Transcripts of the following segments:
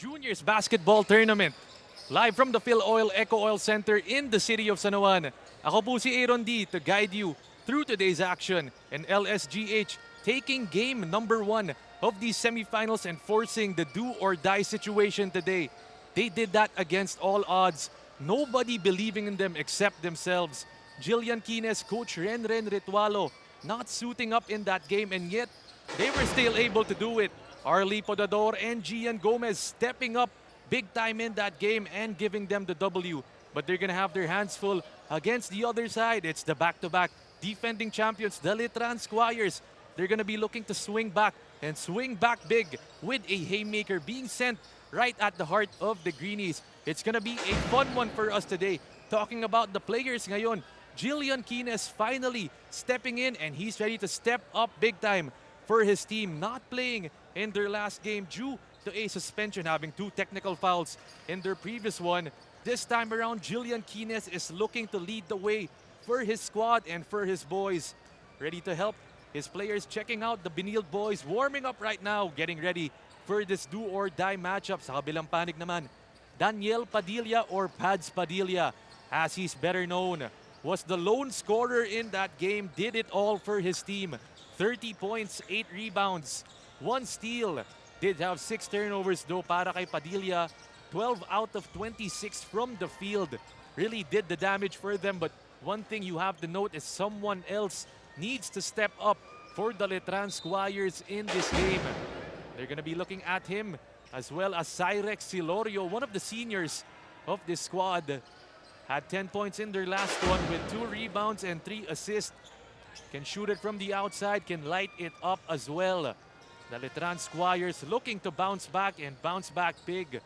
Juniors Basketball Tournament. Live from the Phil Oil Eco Oil Center in the city of San Juan. Ako po si Aaron D to guide you through today's action, and LSGH taking game number 1 of the semifinals and forcing the do-or-die situation today. They did that against all odds. Nobody believing in them except themselves. Jillian Quines, Coach Renren Ritualo not suiting up in that game, and yet they were still able to do it. Arlie Podador and Gian Gomez stepping up big time in that game and giving them the W. But they're gonna have their hands full against the other side. It's the back-to-back defending champions, the Letran Squires. They're gonna be looking to swing back and swing back big with a haymaker being sent right at the heart of the Greenies. It's gonna be a fun one for us today. Talking about the players ngayon, Jillian Quines finally stepping in, and he's ready to step up big time for his team. Not playing in their last game due to a suspension, having 2 technical fouls in their previous one. This time around, Jillian Quines is looking to lead the way for his squad and for his boys. Ready to help his players, checking out the Benilde boys, warming up right now, getting ready for this do-or-die matchup. Sa kabilang panig naman, Daniel Padilla, or Pads Padilla, as he's better known, was the lone scorer in that game, did it all for his team. 30 points, 8 rebounds, 1 steal. Did have 6 turnovers though para kay Padilla. 12 out of 26 from the field. Really did the damage for them, but one thing you have to note is someone else needs to step up for the Letran Squires in this game. They're gonna be looking at him, as well as Cyrex Silorio, one of the seniors of this squad. Had 10 points in their last one with 2 rebounds and 3 assists. Can shoot it from the outside, can light it up as well. The Letran Squires looking to bounce back and bounce back big.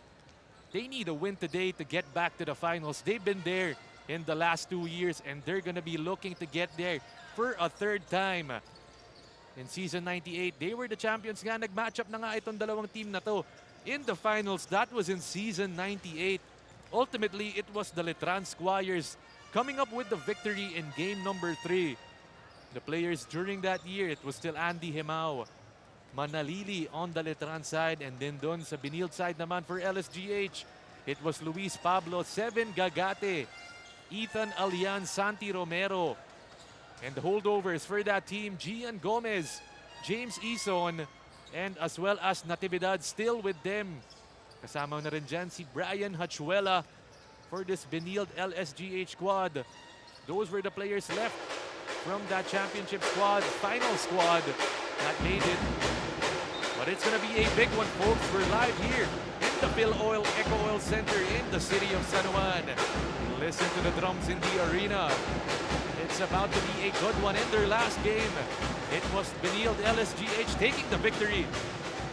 They need a win today to get back to the finals. They've been there in the last 2 years, and they're gonna be looking to get there for a 3rd time. In season 98, they were the champions nga. Nag-matchup na nga itong dalawang team na to in the finals. That was in season 98. Ultimately, it was the Letran Squires coming up with the victory in game number 3. The players during that year, it was still Andy Himao, Manalili on the Letran side, and then doon sa Benilde side naman for LSGH, it was Luis Pablo, Seven Gagate, Ethan Alian, Santi Romero, and the holdovers for that team, Gian Gomez, James Ison, and as well as Natividad still with them. Kasama na rin dyan si Brian Hachuela for this Benilde LSGH squad. Those were the players left from that championship squad, final squad that made it. But it's gonna be a big one, folks. We're live here in the Phil Oil Eco Oil Center in the city of San Juan. Listen to the drums in the arena. It's about to be a good one. In their last game, it was Benilde LSGH taking the victory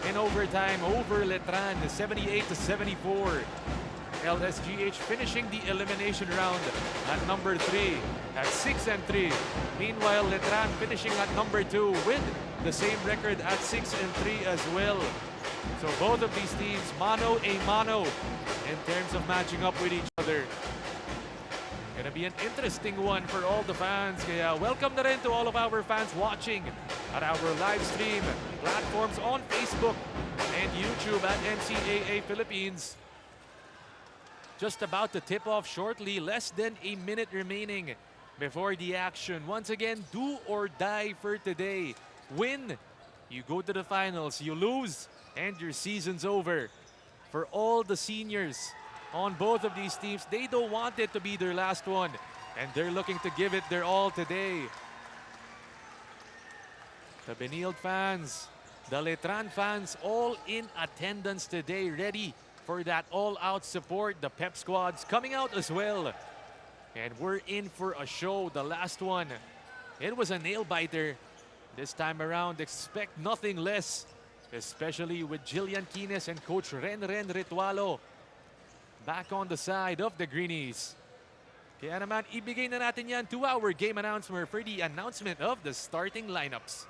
in overtime over Letran, 78-74. LSGH finishing the elimination round at number 3 at 6-3. Meanwhile, Letran finishing at number 2 with the same record at 6-3 as well. So both of these teams mano a mano in terms of matching up with each other. Gonna be an interesting one for all the fans. Kaya welcome na rin to all of our fans watching at our live stream platforms on Facebook and YouTube at NCAA Philippines. Just about to tip off shortly, less than a minute remaining before the action. Once again, do or die for today. Win, you go to the finals. You lose, and your season's over. For all the seniors on both of these teams, they don't want it to be their last one, and they're looking to give it their all today. The Benilde fans, the Letran fans, all in attendance today, ready for that all-out support. The pep squads coming out as well. And we're in for a show. The last one, it was a nail-biter. This time around, expect nothing less, especially with Jillian Quines and Coach Renren Ritualo back on the side of the Greenies. Kaya naman, ibigay na natin yan to our game announcer for the announcement of the starting lineups.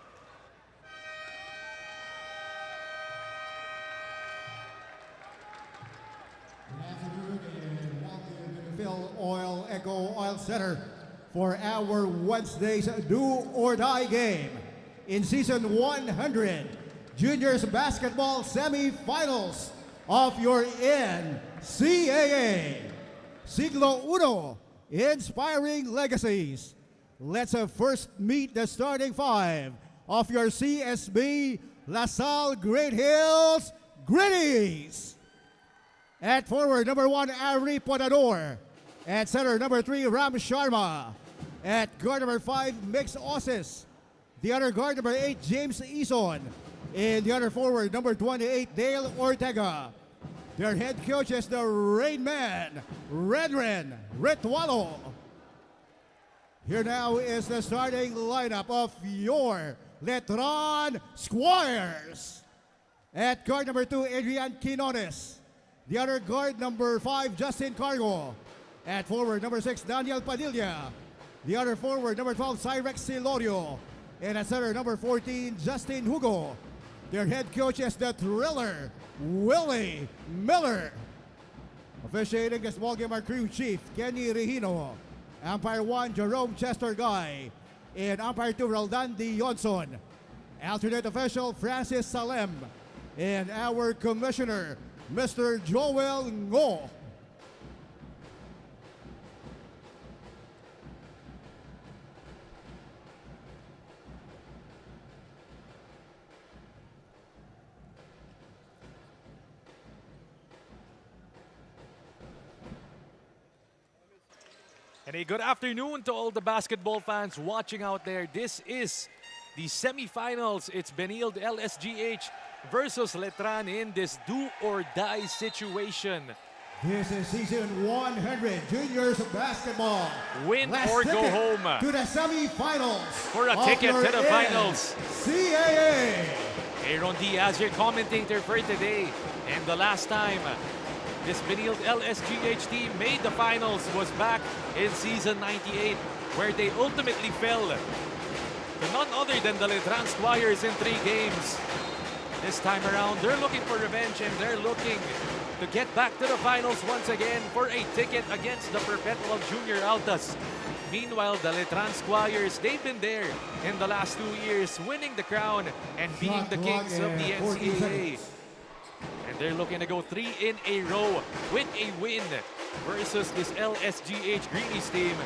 Phil Oil Eco Oil Center for our Wednesday's Do or Die game in Season 100 Juniors Basketball Semifinals. of your NCAA. Siglo Uno, Inspiring Legacies. Let's first meet the starting five of your CSB LaSalle Great Hills Gritties. At forward, number 1, Ari Podador. At center, number 3, Ram Sharma. At guard number 5, Mix Osis. The other guard, number 8, James Eason. And the other forward, number 28, Dale Ortega. Their head coach is the Rain Man, Redren Ritualo. Here now is the starting lineup of your Letran Squires. At guard number 2, Adrian Quinones. The other guard, number 5, Justin Cargo. At forward, number 6, Daniel Padilla. The other forward, number 12, Cyrex Silorio. And at center, number 14, Justin Hugo. Their head coach is the Thriller, Willie Miller. Officiating this ball game, our crew chief, Kenny Regino. Umpire 1, Jerome Chester Guy. And Umpire 2, Roldan D. Johnson. Alternate official, Francis Salem. And our commissioner, Mr. Joel Ngo. And a good afternoon to all the basketball fans watching out there. This is the semifinals. It's Benilde LSGH versus Letran in this do-or-die situation. This is season 100 juniors basketball. Win Last or go ticket home to the semifinals for a of ticket your to the finals. CAA. Aaron Diaz, your commentator for today. And the last time this Benilde LSGH team made the finals was back in season 98, where they ultimately fell to none other than the Letran Squires in 3 games. This time around, they're looking for revenge and they're looking to get back to the finals once again for a ticket against the Perpetual Junior Altas. Meanwhile, the Letran Squires, they've been there in the last 2 years, winning the crown and being Shot the clock kings of the and 14 NCAA. seconds. And they're looking to go 3 in a row with a win versus this LSGH Greenies team.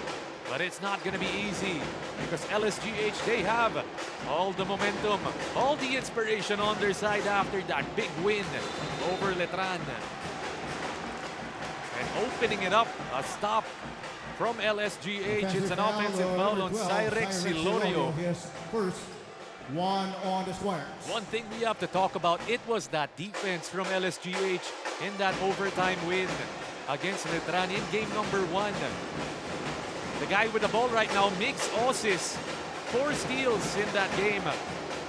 But it's not going to be easy because LSGH, they have all the momentum, all the inspiration on their side after that big win over Letran. And opening it up, a stop from LSGH. It's an offensive foul on Cyrex Silorio. His first one on the Squires. One thing we have to talk about, it was that defense from LSGH in that overtime win against Letran in game number 1. The guy with the ball right now, Mix Osis, 4 steals in that game.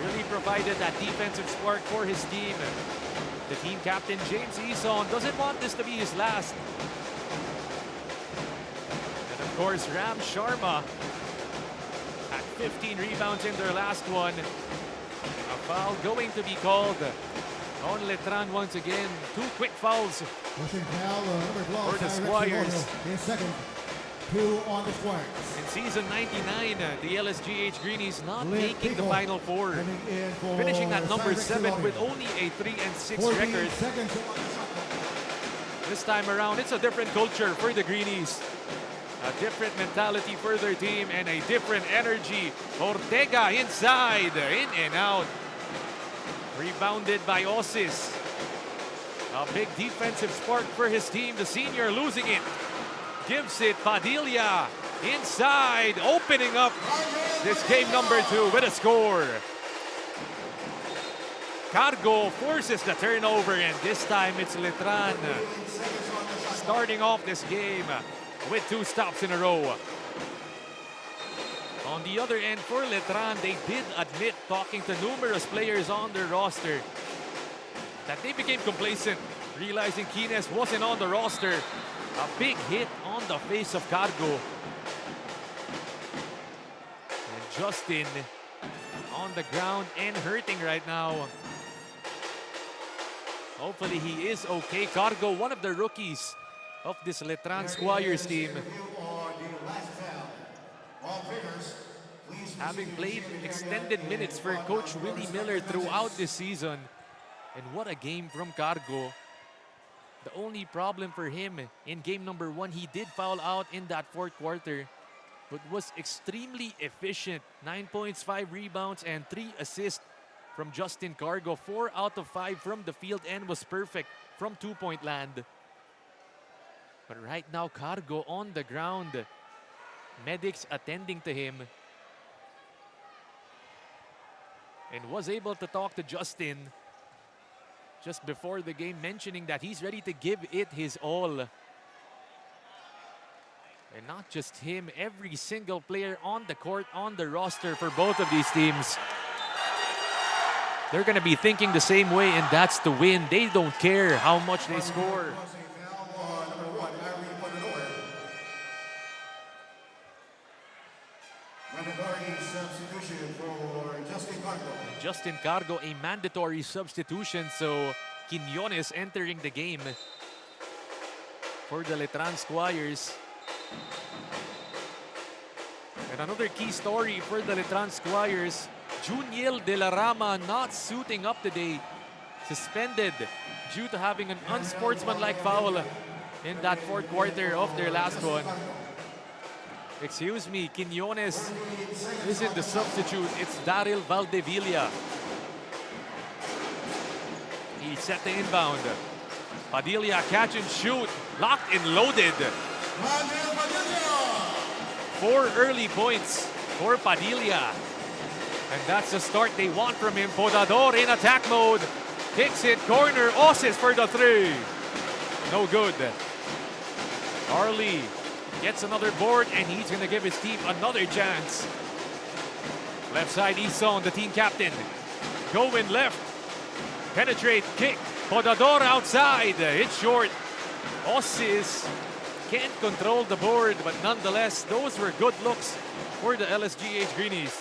Really provided that defensive spark for his team. The team captain, James Eason, doesn't want this to be his last. And of course, Ram Sharma at 15 rebounds in their last one. A foul going to be called on Letran once again. 2 quick fouls Pushing foul, number 12, for the Cyrex Squires. Silorio, his second. 2 on the Squires. In season 99, the LSGH Greenies not Lit making the Pico Final Four. coming in for Finishing at number Cyrex 7 Silorio. with only a 3-6 14 record. seconds. This time around, it's a different culture for the Greenies. A different mentality for their team and a different energy. Ortega inside, in and out. Rebounded by Osis. A big defensive spark for his team. The senior losing it. Gives it Padilla inside, opening up this game number 2 with a score. Cargo forces the turnover, and this time it's Letran starting off this game with 2 stops in a row. On the other end for Letran, they did admit, talking to numerous players on their roster, that they became complacent, realizing Quines wasn't on the roster. A big hit on the face of Cargo. And Justin on the ground and hurting right now. Hopefully he is okay. Cargo, one of the rookies of this Letran Squires team. Having played extended minutes for Coach Willie Miller throughout this season. And what a game from Cargo. The only problem for him in game number 1, he did foul out in that fourth quarter, but was extremely efficient. 9 points, 5 rebounds, and 3 assists from Justin Cargo. 4 out of 5 from the field and was perfect from two-point land. But right now, Cargo on the ground. Medics attending to him. And was able to talk to Justin just before the game, mentioning that he's ready to give it his all. And not just him, every single player on the court, on the roster for both of these teams. They're going to be thinking the same way, and that's to win. They don't care how much they score. Justin Cargo, a mandatory substitution, so Quiñones entering the game for the Letran Squires. And another key story for the Letran Squires, Juniel De La Rama not suiting up today. Suspended due to having an unsportsmanlike foul in that fourth quarter of their last one. Excuse me, Quiñones isn't the substitute, it's Daryl Valdevilla. He set the inbound. Padilla catch and shoot, locked and loaded. 4 early points for Padilla. And that's the start they want from him. Podador in attack mode. Kicks it, corner, Osis for the 3. No good. Arlie gets another board, and he's going to give his team another chance. Left side, Ison, the team captain. Going left. Penetrate, kick. Podador outside. It's short. Osis can't control the board, but nonetheless, those were good looks for the LSGH Greenies.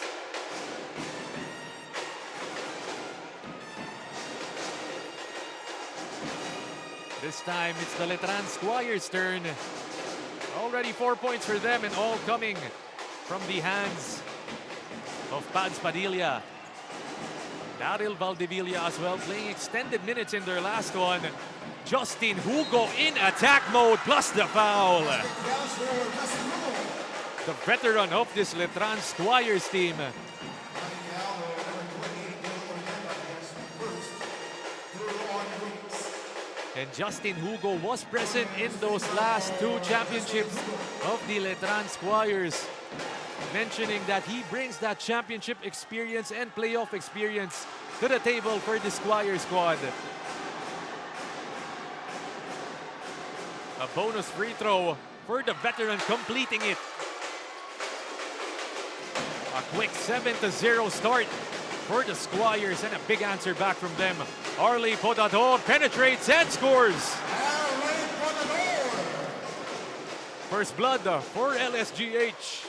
This time, it's the Letran Squires' turn. Already 4 points for them, and all coming from the hands of Pads Padilla. Daryl Valdevilla as well, playing extended minutes in their last one. Justin Hugo in attack mode, plus the foul. The veteran of this Letran Squires team. And Justin Hugo was present in those last 2 championships of the Letran Squires, mentioning that he brings that championship experience and playoff experience to the table for the Squire squad. A bonus free throw for the veteran completing it. A quick 7-0 start for the Squires, and a big answer back from them. Arlie Podador penetrates and scores. First blood for LSGH.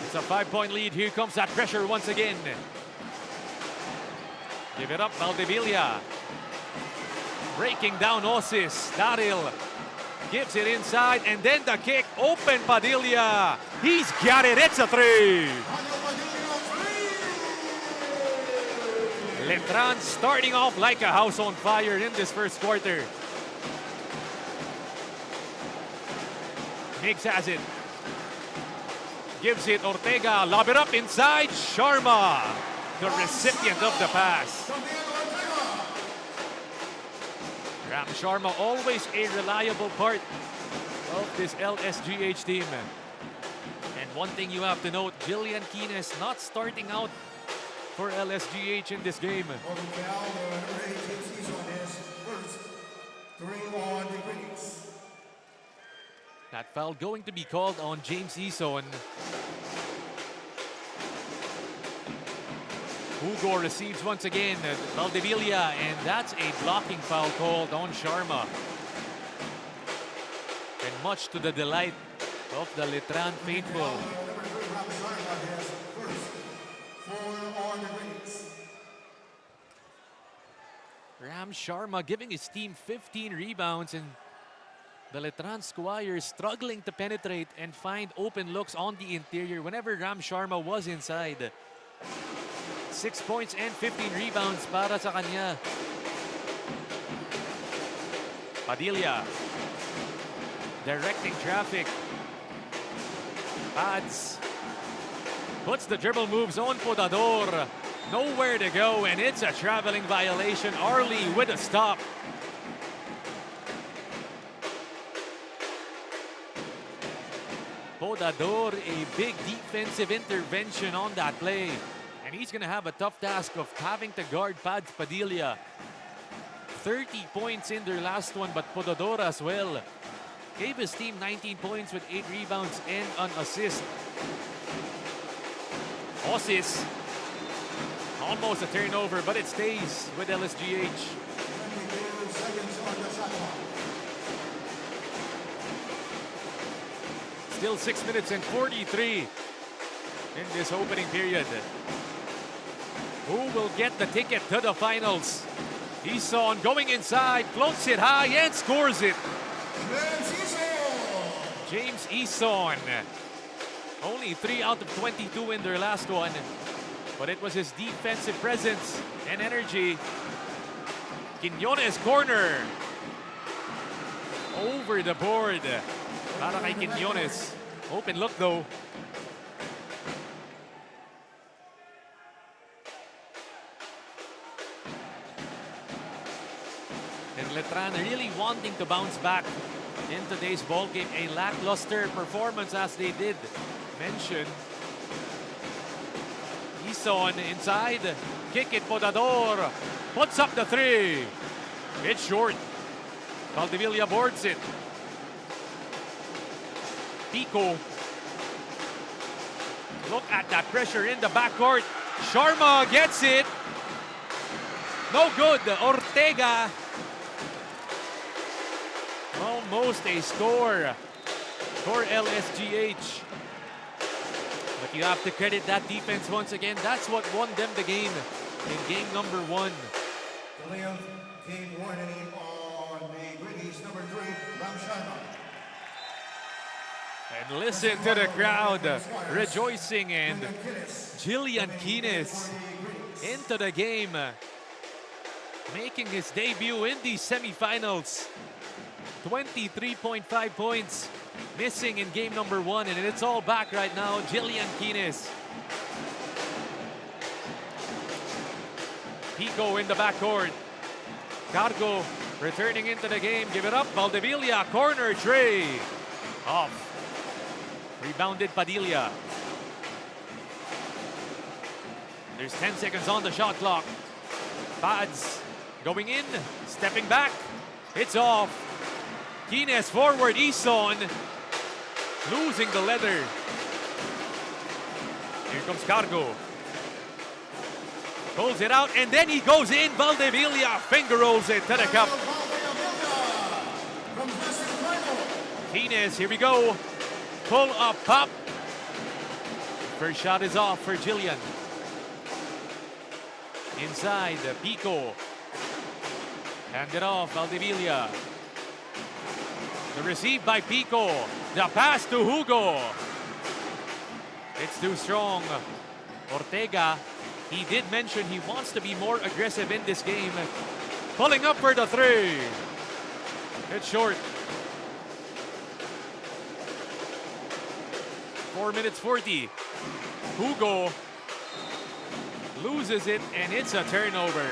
It's a 5-point lead. Here comes that pressure once again. Give it up, Valdevilla. Breaking down Osis. Daryl gives it inside, and then the kick. Open Padilla. He's got it. It's a 3. Letran starting off like a house on fire in this first quarter. Miggs has it. Gives it Ortega. Lob it up inside. Sharma, the recipient of the pass. Ram Sharma, always a reliable part of this LSGH team. And one thing you have to note, Jillian Quines not starting out for LSGH in this game. That foul going to be called on James Ison. Hugo receives once again, Valdevilla, and that's a blocking foul called on Sharma. And much to the delight of the Letran faithful. Ram Sharma giving his team 15 rebounds, and the Letran Squires struggling to penetrate and find open looks on the interior whenever Ram Sharma was inside. 6 points and 15 rebounds para sa kanya. Padilla directing traffic. Pads puts the dribble moves on Podador. Nowhere to go, and it's a traveling violation. Arlie with a stop. Podador, a big defensive intervention on that play. And he's going to have a tough task of having to guard Pads Padilla. 30 points in their last one, but Podador as well. Gave his team 19 points with 8 rebounds and an assist. Osis, almost a turnover, but it stays with LSGH. Still 6 minutes and 43 in this opening period. Who will get the ticket to the finals? Eason going inside, floats it high and scores it. James Eason. Only 3 out of 22 in their last one. But it was his defensive presence and energy. Quiñones corner. Over the board. Para kay Quiñones. Open look though. And Letran really wanting to bounce back in today's ball game. A lackluster performance as they did mention. Eason inside. Kick it, Podador. Puts up the 3. It's short. Valdivia boards it. Pico. Look at that pressure in the backcourt. Sharma gets it. No good. Ortega. Almost a score for LSGH. But you have to credit that defense once again. That's what won them the game in game number 1. Team warning on the British number 3, Ram Sharma. And listen to the crowd rejoicing, and Jillian Keynes into the game, making his debut in the semifinals. 23.5 points missing in game number 1, and it's all back right now. Jillian Keynes. Pico in the backcourt. Cargo returning into the game. Give it up. Valdivia corner tray. Off. Rebounded Padilla. There's 10 seconds on the shot clock. Pads going in. Stepping back. It's off. Keynes forward. Eason losing the leather. Here comes Cargo. Pulls it out, and then he goes in. Valdivia finger rolls it to the cup. Keynes, here we go. Pull up, pop. First shot is off for Jillian. Inside, Pico. Hand it off, Valdivia. The receive by Pico. The pass to Hugo. It's too strong. Ortega, he did mention he wants to be more aggressive in this game. Pulling up for the 3. It's short. 4 minutes 40. Hugo loses it, and it's a turnover.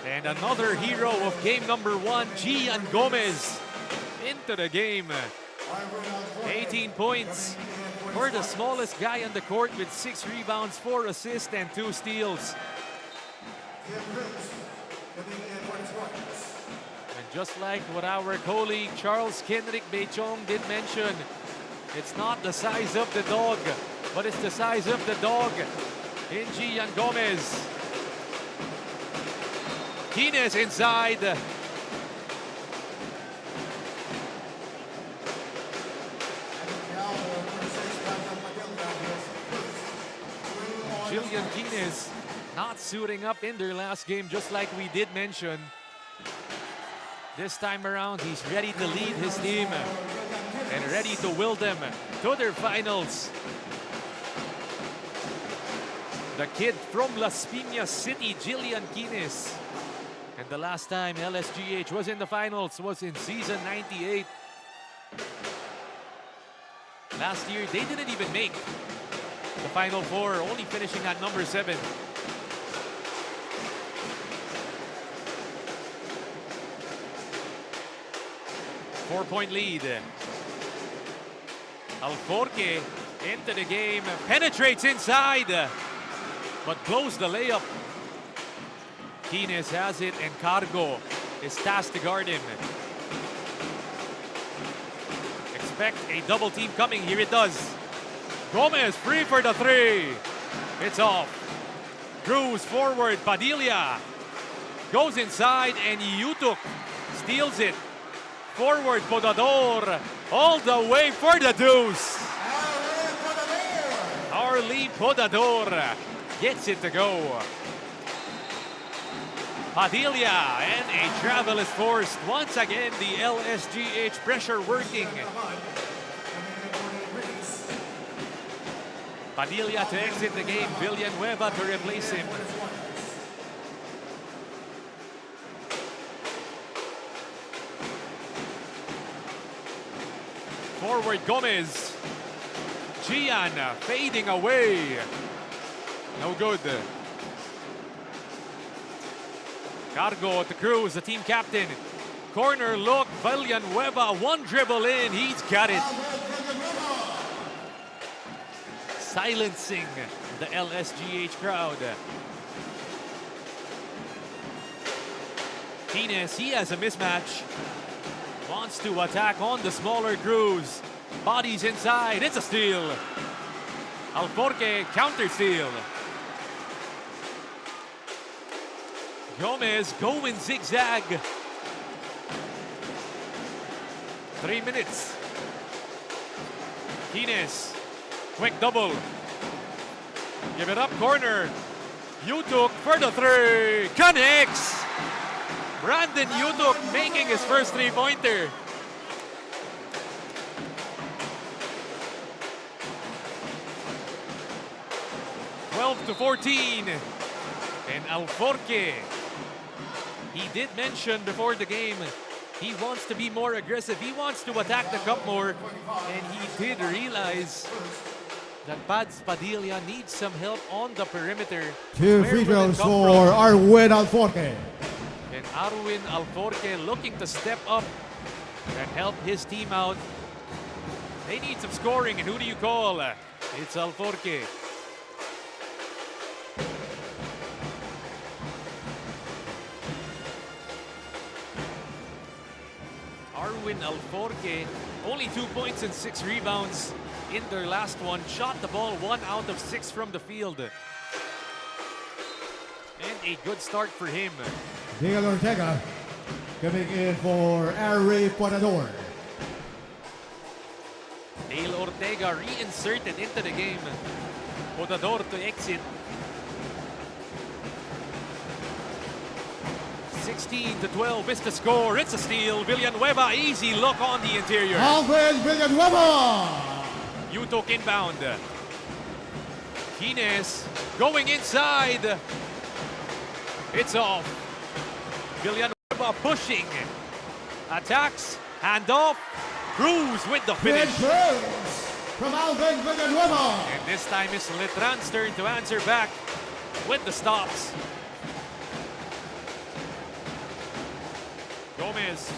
And another hero of game number 1, Gian Gomez, into the game. 18 points for the smallest guy on the court with 6 rebounds, 4 assists, and 2 steals. And just like what our colleague Charles Kenrick Bechong did mention, it's not the size of the dog, but it's the size of the dog in Gian Gomez. Keynes inside. Jillian Keynes not suiting up in their last game, just like we did mention. This time around, he's ready to lead his team and ready to will them to their finals. the kid from Las Piñas City, Jillian Quines. And the last time LSGH was in the finals was in season 98. Last year, they didn't even make the Final Four, only finishing at number 7. Four-point lead. Alforque into the game, penetrates inside, but blows the layup. Quines has it, and Cargo is tasked to guard him. Expect a double team coming. Here it does. Gomez free for the 3. It's off. Cruz forward. Padilla goes inside, and Yutuk steals it. Forward Podador all the way for the deuce. Arlie Podador gets it to go. Padilla, and a travel is forced. Once again, the LSGH pressure working. Padilla to exit the game. Villanueva to replace him. Forward Gomez. Gian fading away. No good. Cargo to Cruz, the team captain. Corner look, Villanueva, one dribble in, he's got it. Silencing the LSGH crowd. Quines, he has a mismatch. Wants to attack on the smaller Cruz. Bodies inside, it's a steal. Alforque counter steal. Gomez going zigzag. 3 minutes. Quines, quick double. Give it up, corner. Yutuk for the 3. Connects. Brandon Yutuk making his first 3-pointer. To 14. And Alforque, he did mention before the game, he wants to be more aggressive. He wants to attack the cup more. And he did realize that Pads Padilla needs some help on the perimeter. 2 free throws for Arwin Alforque. And Arwin Alforque looking to step up and help his team out. They need some scoring, and who do you call? It's Alforque. Arwin Alforque, only 2 points and 6 rebounds in their last one. Shot the ball 1 out of 6 from the field. And a good start for him. Miguel Ortega coming in for Ari Podador. Dale Ortega reinserted into the game. Podador to exit. 16-12 is the score. It's a steal. Villanueva, easy look on the interior. Alvin Villanueva. Yutuk inbound. Quines going inside. It's off. Villanueva pushing. Attacks. Handoff. Cruz with the finish. From Alvin Villanueva. And this time it's Letran's turn to answer back with the stops. Gomez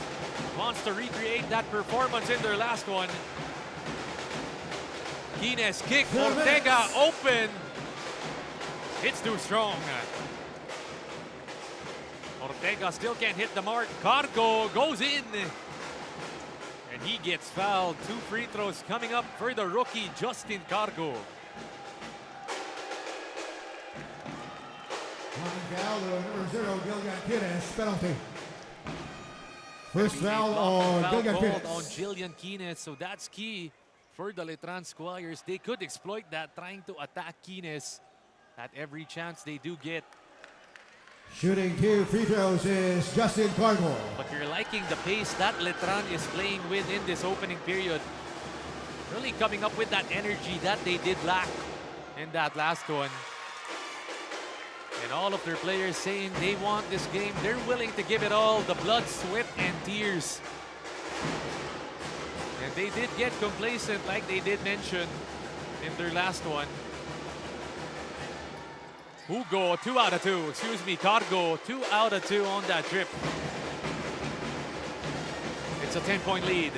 wants to recreate that performance in their last one. Quines kick, Ortega open. It's too strong. Ortega still can't hit the mark. Cargo goes in. And he gets fouled. 2 free throws coming up for the rookie, Justin Cargo. Number 0, Gillian Quines, penalty. First foul on Gillian Quines. On Jillian Quines, so that's key for the Letran Squires. They could exploit that, trying to attack Quines at every chance they do get. Shooting 2 free throws is Justin Cargo. But you're liking the pace that Letran is playing with in this opening period. Really coming up with that energy that they did lack in that last one. And all of their players saying they want this game. They're willing to give it all, the blood, sweat, and tears. And they did get complacent, like they did mention in their last one. Hugo, 2 out of 2. Excuse me, Cargo, 2 out of 2 on that trip. It's a 10-point lead.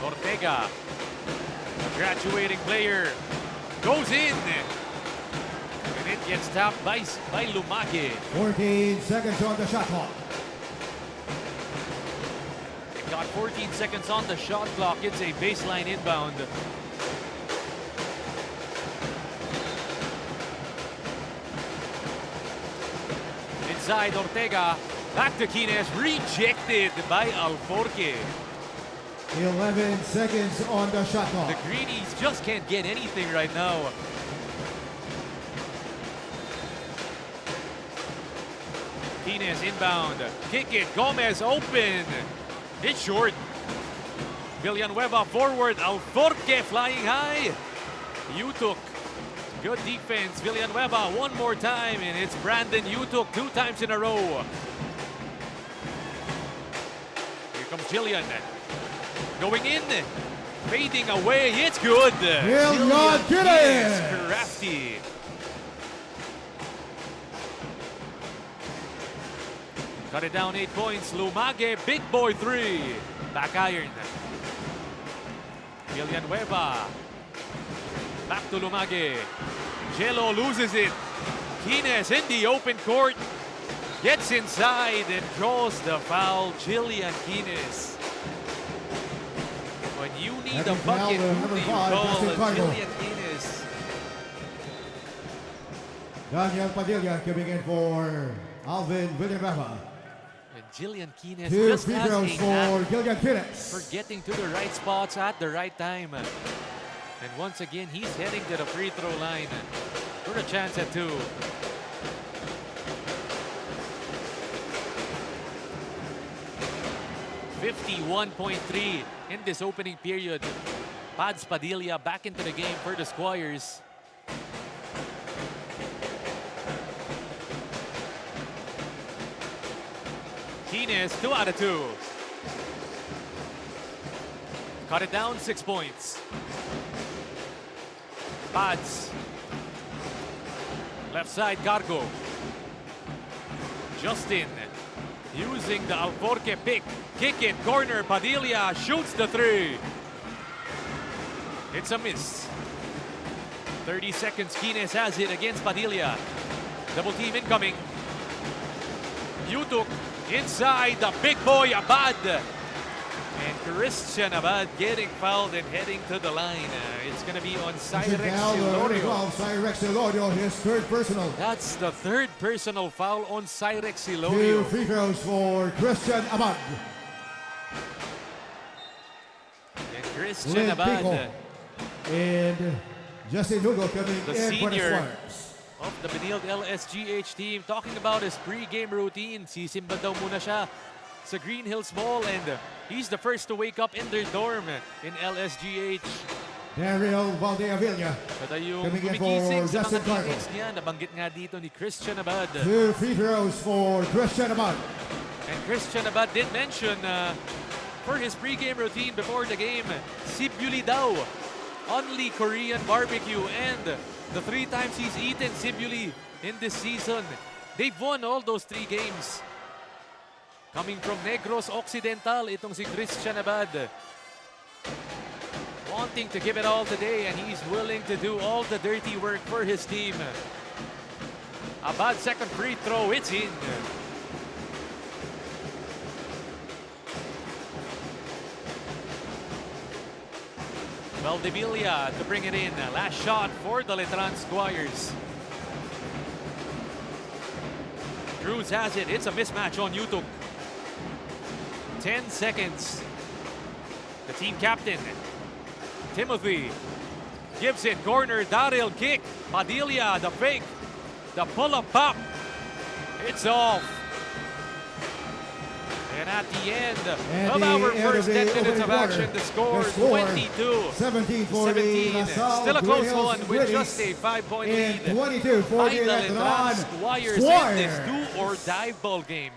Ortega, a graduating player, goes in. And it gets tapped by Lumake. 14 seconds on the shot clock. They've got 14 seconds on the shot clock. It's a baseline inbound. Inside Ortega, back to Quines, rejected by Alforque. 11 seconds on the shot The clock. Greenies just can't get anything right now. Quines inbound, kick it, Gomez open. It's short. Villanueva forward, Alforque flying high. Yutuk, good defense. Villanueva one more time, and it's Brandon Yutuk 2 times in a row. Here comes Jillian. Going in, fading away, it's good. Jillian Quines. Crafty. Cut it down 8 points. Lumage, big boy 3. Back iron. Villanueva. Back to Lumage. Jello loses it. Quines in the open court. Gets inside and draws the foul. Jillian Quines. When you need a Having foul, bucket, who number do you 5, call? Justin Cargo. Jillian Quines. Daniel Padilla coming in for Alvin Villanueva. And Jillian Quines 2 just free has throws a for knack Jillian Quines. for getting to the right spots at the right time. And once again, he's heading to the free throw line for a chance at 2. .3 in this opening period. Pads Padilla back into the game for the Squires. Quines, 2 out of 2. Cut it down, 6 points. Pads. Left side, Cargo. Justin using the Alforque pick. Kick it, corner, Padilla shoots the 3. It's a miss. 30 seconds, Quines has it against Padilla. Double team incoming. Yutuk inside, the big boy Abad. And Christian Abad getting fouled and heading to the line. It's going to be on Cyrex Silorio. Cyrex Silorio, his 3rd personal. That's the 3rd personal foul on Cyrex 2 Silorio. free throws for Christian Abad. And Christian Lynn Abad, Pico and Justin Lugo coming the in for the senior Squires. of the Benilde LSGH team, talking about his pre-game routine. Sisimba daw muna siya sa Green Hills Mall, and he's the first to wake up in their dorm in LSGH. Daryl Valdeavilla Siya daw yung coming in gumigising for sa Justin mga Cargo. teammates niya. Nabanggit nga dito ni Christian Abad. 2 free throws for Christian Abad. And Christian Abad did mention for his pre-game routine before the game, Sibuli daw. Only Korean barbecue, and the 3 times he's eaten Sibuli in this season, they've won all those 3 games. Coming from Negros Occidental, itong si Christian Abad. Wanting to give it all today, and he's willing to do all the dirty work for his team. Abad, second free throw, it's in. Valdivia to bring it in. Last shot for the Letran Squires. Cruz has it. It's a mismatch on Yutuk. 10 seconds. The team captain, Timothy, gives it. Corner, Daryl kick. Padilla, the fake. The pull-up pop. It's off. And And at the end At of the our end first of 10 the minutes of opening action, the score the score, 22 17-40, 17. LaSalle Still a Green close Hills one with just a British 5-point in lead. 22-40 Idle and Ram Letran Squires in this Squires. do or die ball game.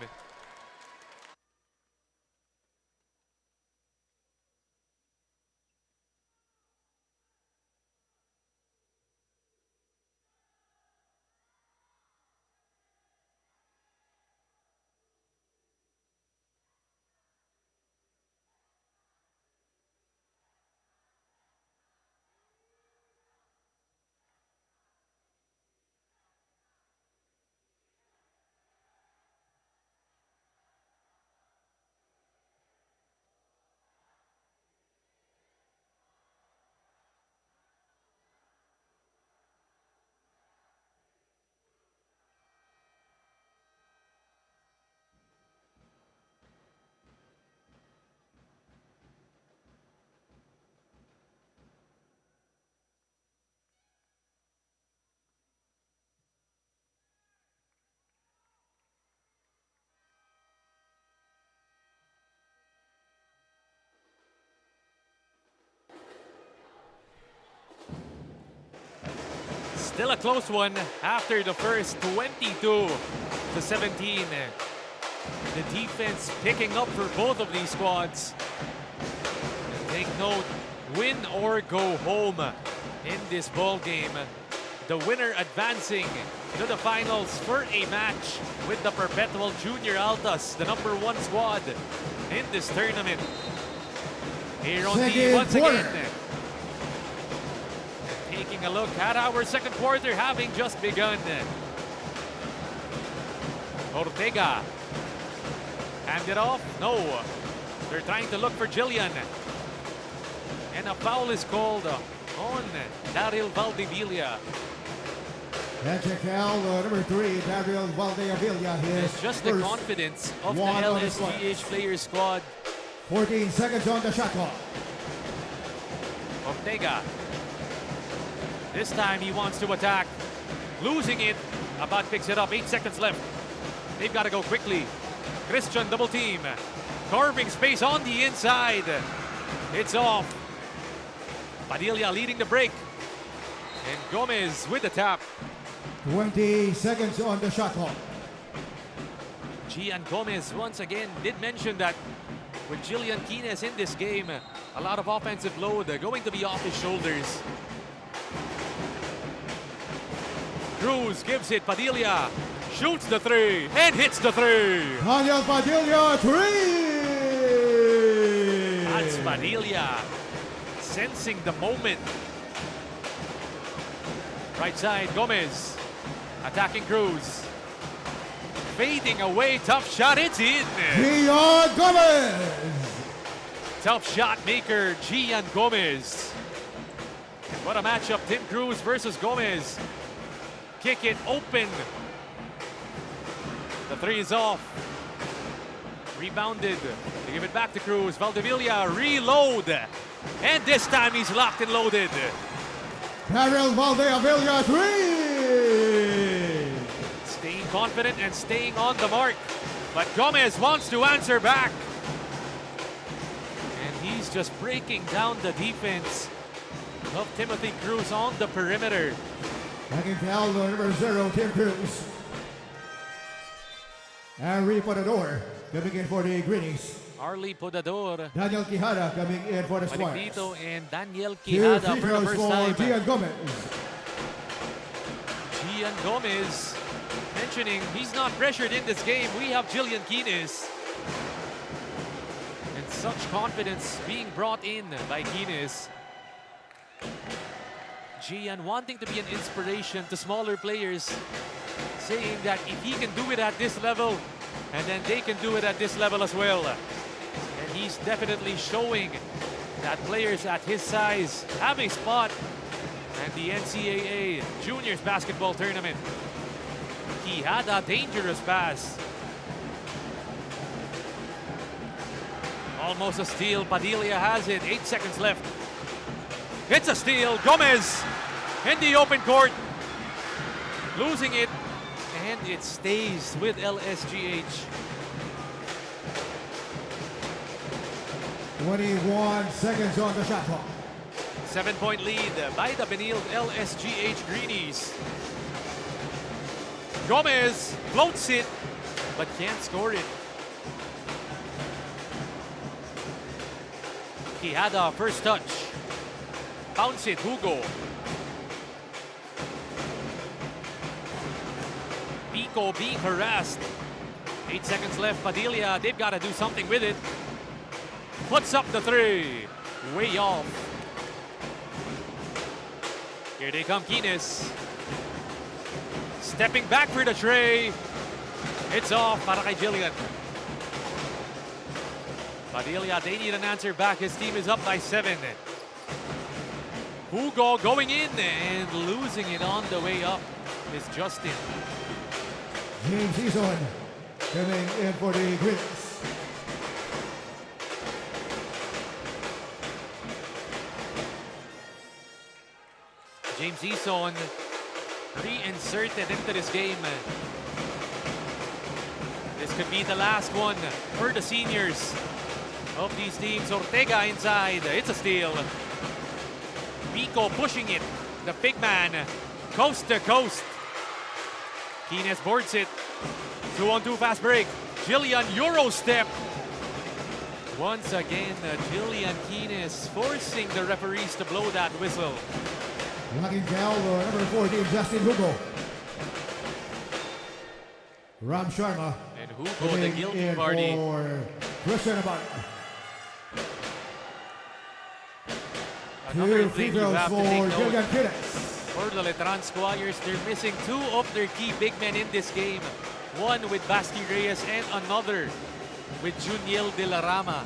Still a close one after the first 22-17. The defense picking up for both of these squads. And take note, win or go home in this ball game. The winner advancing to the finals for a match with the Perpetual Junior Altas, the #1 squad in this tournament. Here on the once again. Taking a look at our second quarter having just begun. Ortega. Hand it off. No. They're trying to look for Jillian. And a foul is called on Daryl Valdivilla. Magic foul, number 3, Daryl Valdivilla. It's just the confidence of the LSGH player squad. 14 seconds on the shot clock. Ortega. This time he wants to attack. Losing it. Abad picks it up. 8 seconds left. They've got to go quickly. Christian double team. Carving space on the inside. It's off. Padilla leading the break. And Gomez with the tap. 20 seconds on the shot clock. Gian Gomez once again did mention that with Jillian Quines in this game, a lot of offensive load going to be off his shoulders. Cruz gives it, Padilla shoots the 3 and hits the 3. Daniel Padilla, 3! That's Padilla sensing the moment. Right side, Gomez attacking Cruz. Fading away, tough shot, it's in. Gian Gomez! Tough shot maker, Gian Gomez. And what a matchup, Tim Cruz versus Gomez. Kick it open. The 3 is off. Rebounded. They give it back to Cruz. Valdivilla reload. And this time he's locked and loaded. Daryl Valdivilla, 3! Staying confident and staying on the mark. But Gomez wants to answer back. And he's just breaking down the defense of Timothy Cruz on the perimeter. Backing foul, number 0, Tim Cruz. Henry Podador coming in for the Greenies. Arlie Podador, Daniel Quijada coming in for the Squires. Maligdito, and Daniel 2 Quijada free for the throws first for time. Gian Gomez. Gian Gomez mentioning he's not pressured in this game. We have Jillian Quines. And such confidence being brought in by Quines. Gian wanting to be an inspiration to smaller players, saying that if he can do it at this level, and then they can do it at this level as well. And he's definitely showing that players at his size have a spot at the NCAA Juniors Basketball Tournament. He had a dangerous pass. Almost a steal. Padilla has it. 8 seconds left. It's a steal. Gomez in the open court. Losing it. And it stays with LSGH. 21 seconds on the shot clock. 7-point lead by the Benilde LSGH Greenies. Gomez floats it, but can't score it. He had a first touch. Bounce it, Hugo. Pico being harassed. 8 seconds left, Padilla, they've got to do something with it. Puts up the three, way off. Here they come, Quines. Stepping back for the tray. It's off para kay Jillian. Padilla, they need an answer back. His team is up by 7. Hugo going in and losing it on the way up is Justin. James Eason coming in for the Greens. James Eason reinserted into this game. This could be the last one for the seniors of these teams. Ortega inside. It's a steal. Pico pushing it. The big man. Coast to coast. Quines boards it. 2-on-2 fast break. Jillian Euro step. Once again, Jillian Quines forcing the referees to blow that whistle. Knocking down number 14, Justin Hugo. Ram Sharma. And Hugo, the guilty party. For Christian Abad. Another Two thing free you throws have to for take note. Jillian Quines. For the Letran Squires, they're missing 2 of their key big men in this game. One with Basti Reyes and another with Juniel De La Rama.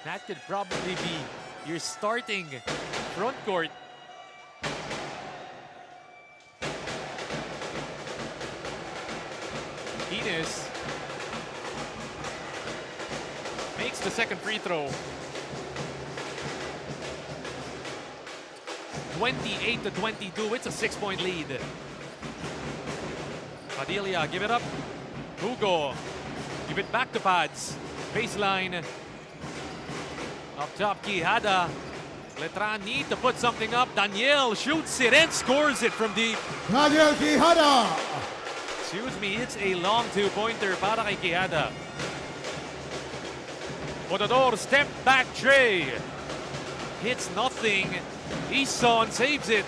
That could probably be your starting front court. Quines makes the second free throw. 28-22, it's a 6-point lead. Padilla, give it up. Hugo, give it back to Pads. Baseline. Up top, Quijada. Letran need to put something up. Daniel shoots it and scores it from deep. Daniel Quijada. Excuse me, it's a long 2-pointer para kay Quijada. Potador, step back tray. Hits nothing. Eason saves it.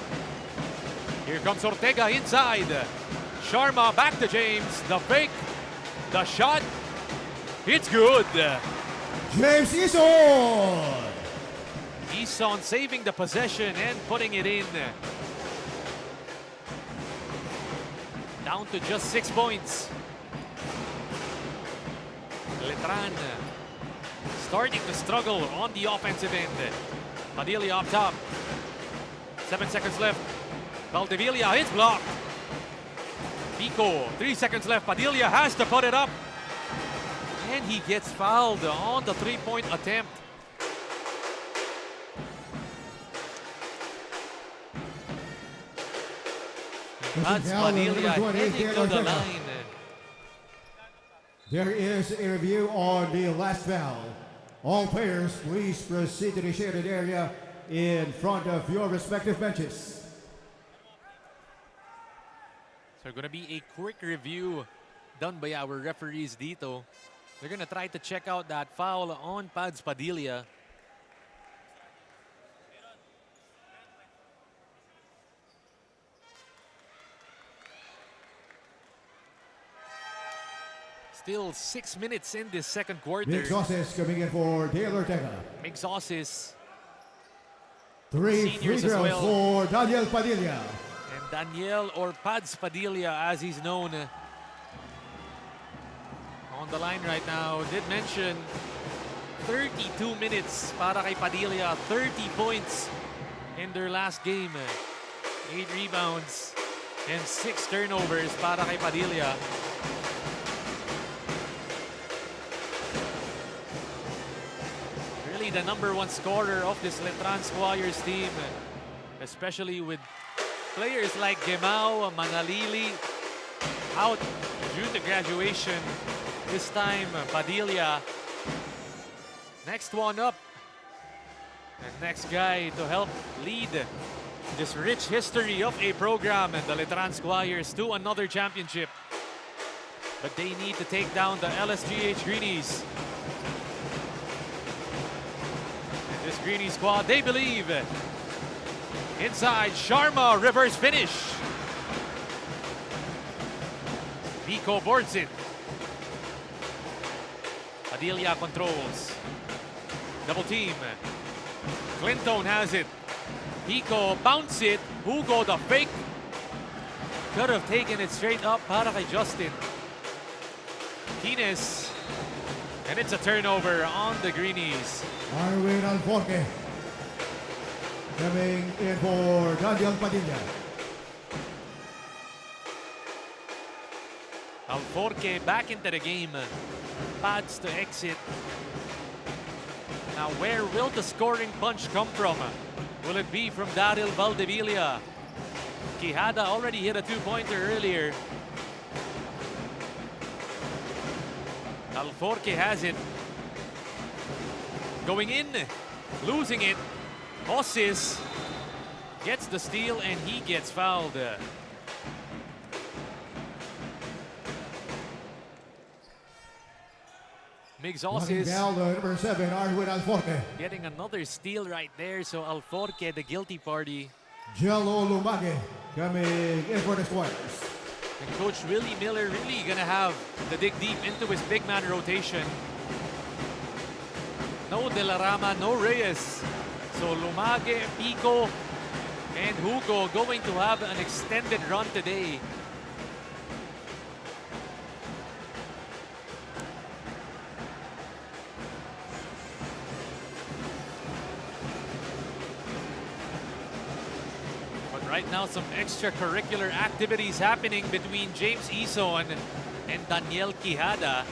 Here comes Ortega inside. Sharma back to James. The fake. The shot. It's good. James Eason. Eason saving the possession and putting it in. Down to just 6 points. Letran starting to struggle on the offensive end. Padilla up top. 7 seconds left. Valdevilla, it's blocked. Pico, 3 seconds left. Padilla has to put it up. And he gets fouled on the 3-point attempt. That's Padilla heading to the line. There is a review on the last foul. All players, please proceed to the shaded area in front of your respective benches. So going to be a quick review done by our referees dito. They're going to try to check out that foul on Pads Padilla. Still 6 minutes in this second quarter. Big sauces coming in for Dale Ortega. Big sauces. 3 free Seniors as throws well. for Daniel Padilla. And Daniel or Pads Padilla, as he's known, on the line right now. Did mention 32 minutes para kay Padilla. 30 points in their last game. 8 rebounds and 6 turnovers para kay Padilla. Really the #1 scorer of this Letran Squires team, especially with players like Gemao, Manalili out due to graduation. This time, Padilla Next one up. And next guy to help lead this rich history of a program and the Letran Squires to another championship. But they need to take down the LSGH Greenies. And this Greenie squad, they believe. Inside, Sharma, reverse finish. Pico boards it. Adelia controls. Double team. Clinton has it. Pico bounce it. Hugo the fake. Could have taken it straight up para kay Justin. Kines. And it's a turnover on the Greenies. Arwin Alforque coming in for Daniel Padilla. Alforque back into the game. Pads to exit. Now where will the scoring punch come from? Will it be from Daryl Valdevilla? Quijada already hit a two-pointer earlier. Alforque has it. Going in, losing it. Osis gets the steal and he gets fouled. Migs Osis Number 7, Arwin Alforque. getting another steal right there. So Alforque, the guilty party. Jello Lumage coming in for the Squires. And Coach Willie Miller really gonna have to dig deep into his big man rotation. No De La Rama, no Reyes. So Lumage, Pico, and Hugo going to have an extended run today. But right now, some extracurricular activities happening between James Ison and Daniel Quijada.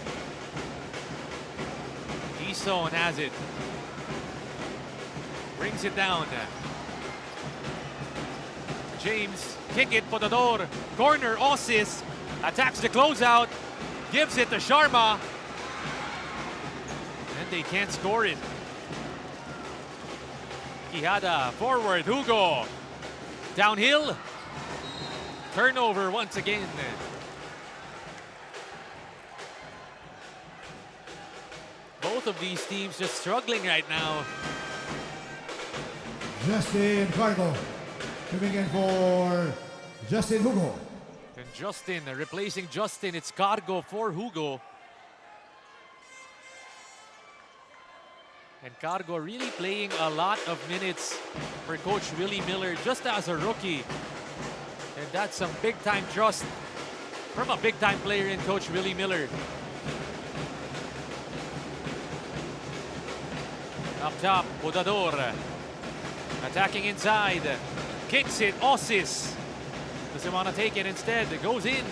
Ison has it. Brings it down. James, kick it, Potador. Corner, Osis. Attacks the closeout. Gives it to Sharma. And they can't score it. Quijada, forward, Hugo. Downhill. Turnover once again. Both of these teams just struggling right now. Justin Cargo coming in for Justin Hugo. And Justin replacing Justin. It's Cargo for Hugo. And Cargo really playing a lot of minutes for Coach Willie Miller just as a rookie. And that's some big-time trust from a big-time player in Coach Willie Miller. Up top, Potador. Attacking inside. Kicks it, Osis. Doesn't want to take it instead. It goes in.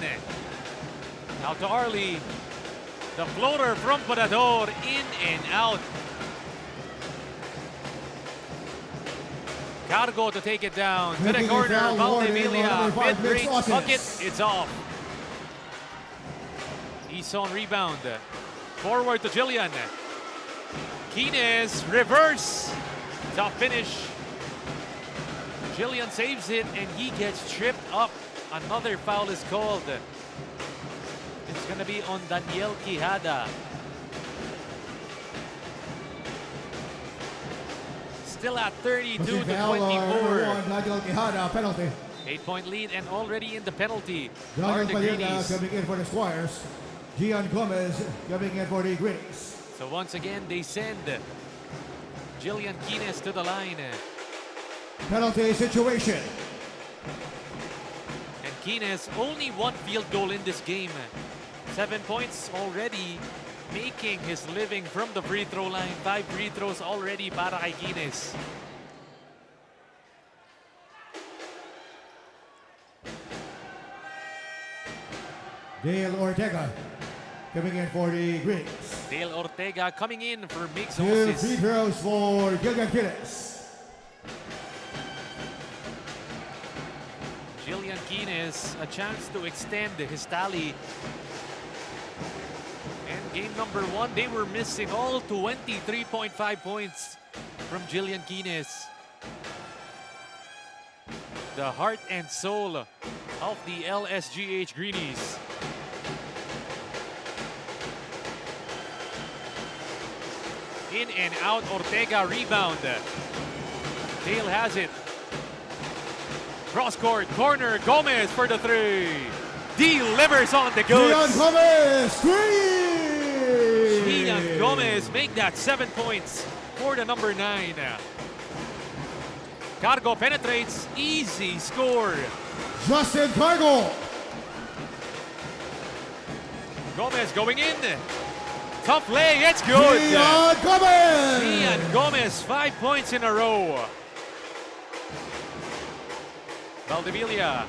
Out to Arlie. The floater from Potador, in and out. Cargo to take it down. To the corner, Valdevilla. Mid-range bucket, it's off. Ison rebound. Forward to Jillian. Kines, reverse. Tough finish. Jillian saves it and he gets tripped up. Another foul is called. It's going to be on Daniel Quijada. Still at 32 to 24. Daniel Quijada, penalty. 8-point lead and already in the penalty Daniel are the Padilla Greenies. coming in for the Squires. Gian Gomez coming in for the Greenies. So once again, they send Jillian Kines to the line. Penalty situation. And Kines only one field goal in this game. 7 points already, making his living from the free throw line. 5 free throws already para kay Kines. Dale Ortega coming in for the Greenies. Dale Ortega coming in for Migs 2 Osis. free throws for Gilgan Kines. Jillian Kines, a chance to extend his tally and game number 1, they were missing all 23.5 points from Jillian Quines. The heart and soul of the LSGH Greenies. In and out, Ortega rebound. Dale has it. Cross court, corner, Gomez for the 3. Delivers on the goods. Gian Gomez, 3! Gian Gomez make that 7 points for the number 9. Cargo penetrates, easy score. Justin Cargo. Gomez going in. Tough lay, it's good. Gian Gomez. Gian Gomez, 5 points in a row. Valdivia.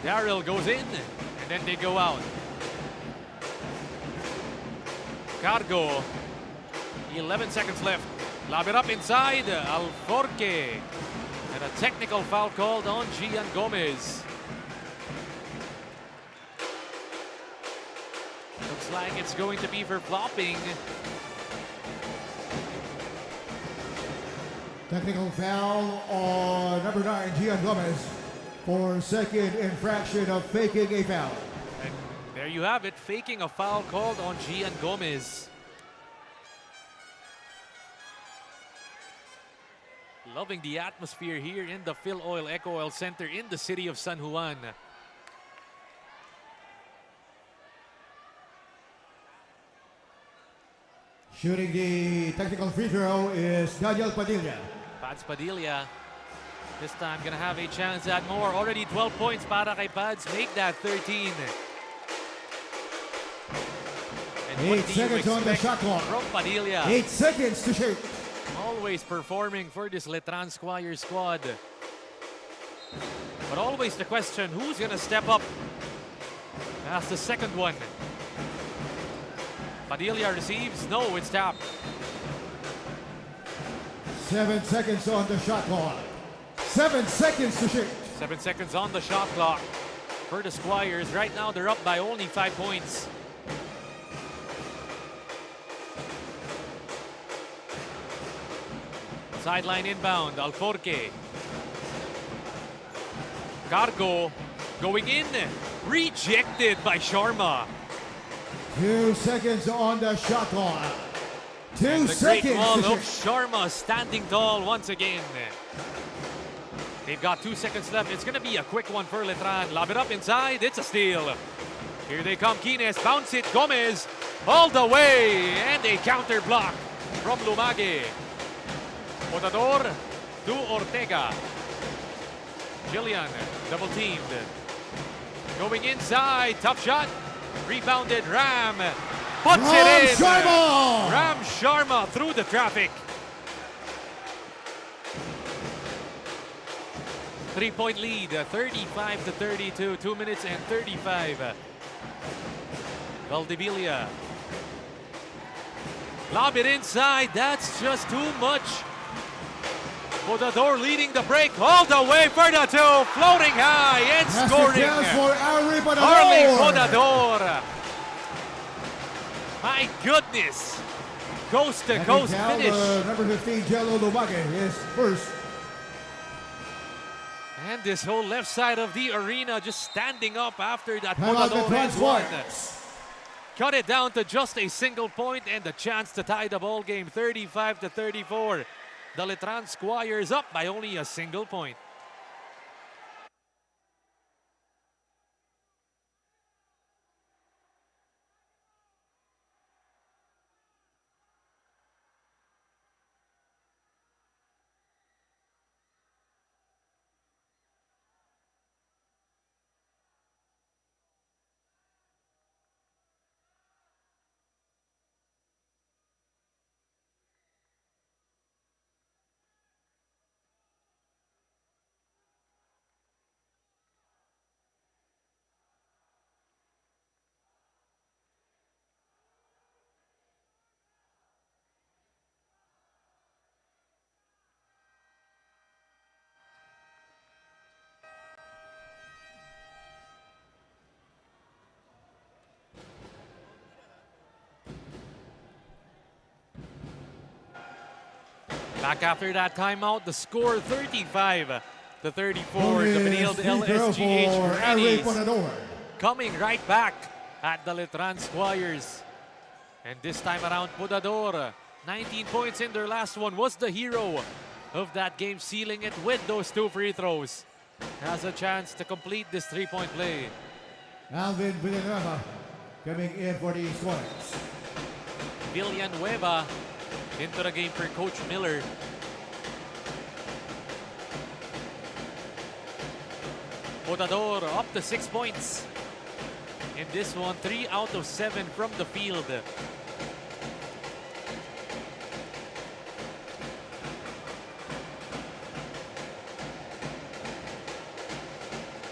Daryl goes in, and then they go out. Cargo, 11 seconds left. Lob it up inside, Alforque. And a technical foul called on Gian Gomez. Looks like it's going to be for flopping. Technical foul on number 9, Gian Gomez, for second infraction of faking a foul. And there you have it, faking a foul called on Gian Gomez. Loving the atmosphere here in the Phil Oil Eco Oil Center in the city of San Juan. Shooting the technical free throw is Daniel Padilla. Pads Padilla, this time gonna have a chance at more. Already 12 points para kay Pads, make that 13. And what 8 do you seconds on the expect shot clock. from Padilla? 8 seconds to shoot. Always performing for this Letran Squire squad. But always the question, who's gonna step up? That's the second one. Padilla receives, no, it's tapped. 7 seconds on the shot clock. 7 seconds to shoot. 7 seconds on the shot clock for the Squires. Right now they're up by only 5 points. Sideline inbound, Alforque. Cargo going in, rejected by Sharma. 2 seconds on the shot clock. 2 The great seconds wall to of shoot. Sharma standing tall once again. They've got 2 seconds left. It's gonna be a quick one for Letran. Lob it up inside, it's a steal. Here they come, Quines, bounce it, Gomez, all the way, and a counter block from Lumage. Potador to Ortega. Jillian, double teamed. Going inside, tough shot. Rebounded, Ram. Puts Ram it in. Sharma! Ram Sharma through the traffic. 3-point lead, 35 to 32, 2 minutes and 35. Valdivia. Lob it inside, that's just too much. Potador leading the break all the way for the 2, floating high and scoring. For Harry Harley Potador. Potador. My goodness. Coast to coast finish. Number 15, Jello Lumage, is first. And this whole left side of the arena just standing up after that Penalty Potador has won. Squires. Cut it down to just a single point and the chance to tie the ball game, 35 to 34. The Letran Squires up by only a single point. Back after that timeout, the score 35 to 34. The Bonus Benilde free throw LSGH for Eric Greenies Ponador. coming right back at the Letran Squires. And this time around, Podador, 19 points in their last one, was the hero of that game, sealing it with those 2 free throws. Has a chance to complete this 3-point play. Alvin Villanueva coming in for the Squires. Villanueva into the game for Coach Miller. Podador up to 6 points. In this one, 3 out of 7 from the field.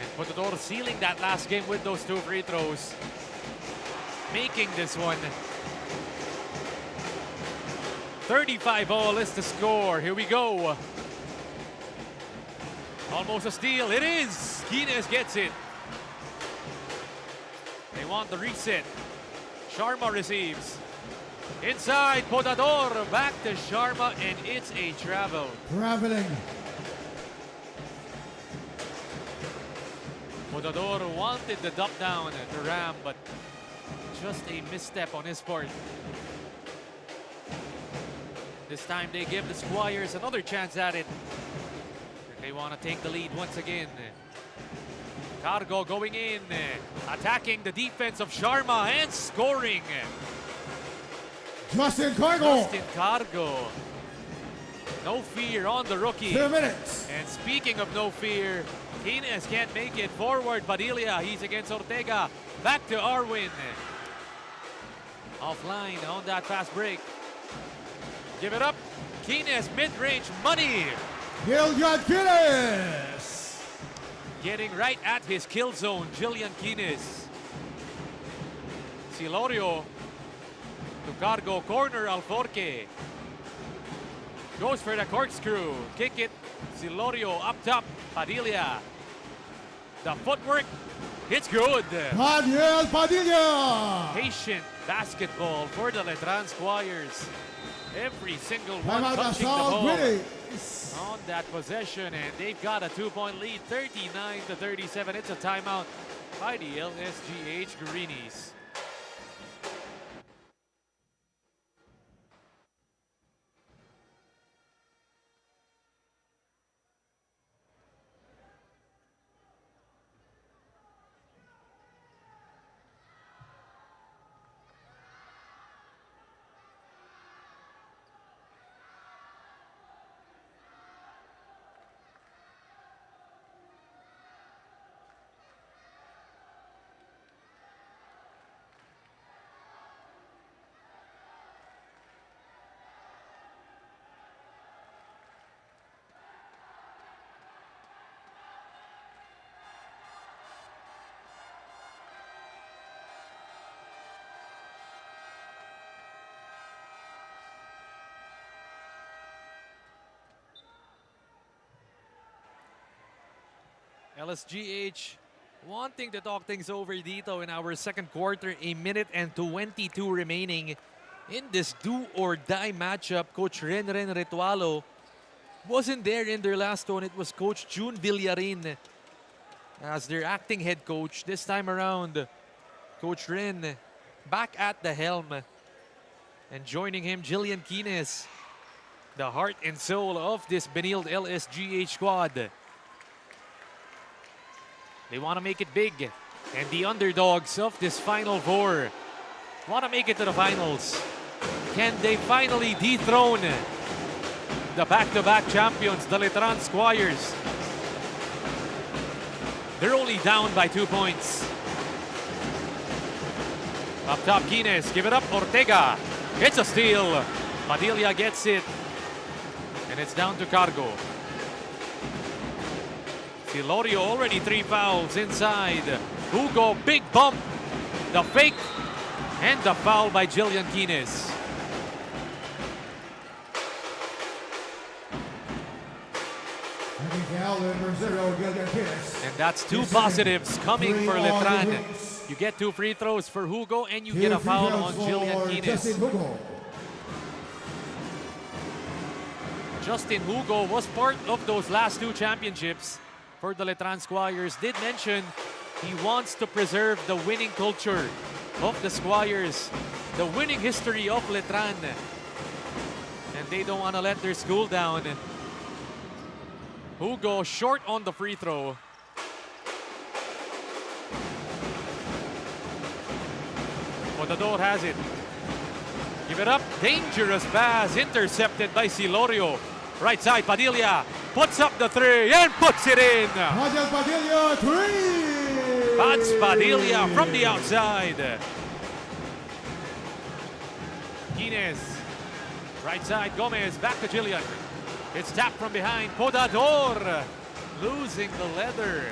And Podador sealing that last game with those 2 free throws. Making this one 35 all is the score. Here we go. Almost a steal. It is. Quines gets it. They want the reset. Sharma receives. Inside, Podador. Back to Sharma, and it's a travel. Traveling. Podador wanted the dump down to Ram, but just a misstep on his part. This time they give the Squires another chance at it. And they want to take the lead once again. Cargo going in, attacking the defense of Sharma and scoring. Justin Cargo. Justin Cargo. No fear on the rookie. 2 minutes. And speaking of no fear, Quines can't make it forward. Padilla, he's against Ortega. Back to Arwin. Offline on that fast break. Give it up. Quines mid-range money. Gillian Quines. Getting right at his kill zone, Jillian Quines. Silorio to Cargo, corner Alforque. Goes for the corkscrew. Kick it. Silorio up top. Padilla. The footwork. It's good. Daniel Padilla. Patient basketball for the Letran Squires. Every single one Timeout touching the Assault ball Greenies. on that possession, and they've got a 2-point lead, 39 to 37. It's a timeout by the LSGH Greenies. LSGH wanting to talk things over dito in our second quarter. 1 minute and 22 remaining in this do-or-die matchup. Coach Renren Ritualo wasn't there in their last one. It was Coach June Villarin as their acting head coach. This time around, Coach Ren back at the helm. And joining him, Jillian Quines, the heart and soul of this Benilde LSGH squad. They want to make it big, and the underdogs of this Final Four want to make it to the finals. Can they finally dethrone the back-to-back champions, the Letran Squires? They're only down by 2 points. Up top, Quines, give it up, Ortega. It's a steal. Padilla gets it, and it's down to Cargo. Silorio already 3 fouls inside. Hugo, big bump. The fake and the foul by Jillian Quines. And that's 2 positives coming for Letran. You get 2 free throws for Hugo and you get a foul on Jillian Quines. Justin Hugo was part of those last 2 championships for the Letran Squires. Did mention he wants to preserve the winning culture of the Squires, the winning history of Letran. And they don't want to let their school down. Hugo short on the free throw. Potador has it. Give it up. Dangerous pass. Intercepted by Silorio. Right side, Padilla puts up the 3 and puts it in. Padilla, Padilla, 3! That's Padilla from the outside. Guinness. Right side, Gomez. Back to Jillian. It's tapped from behind. Podador losing the leather.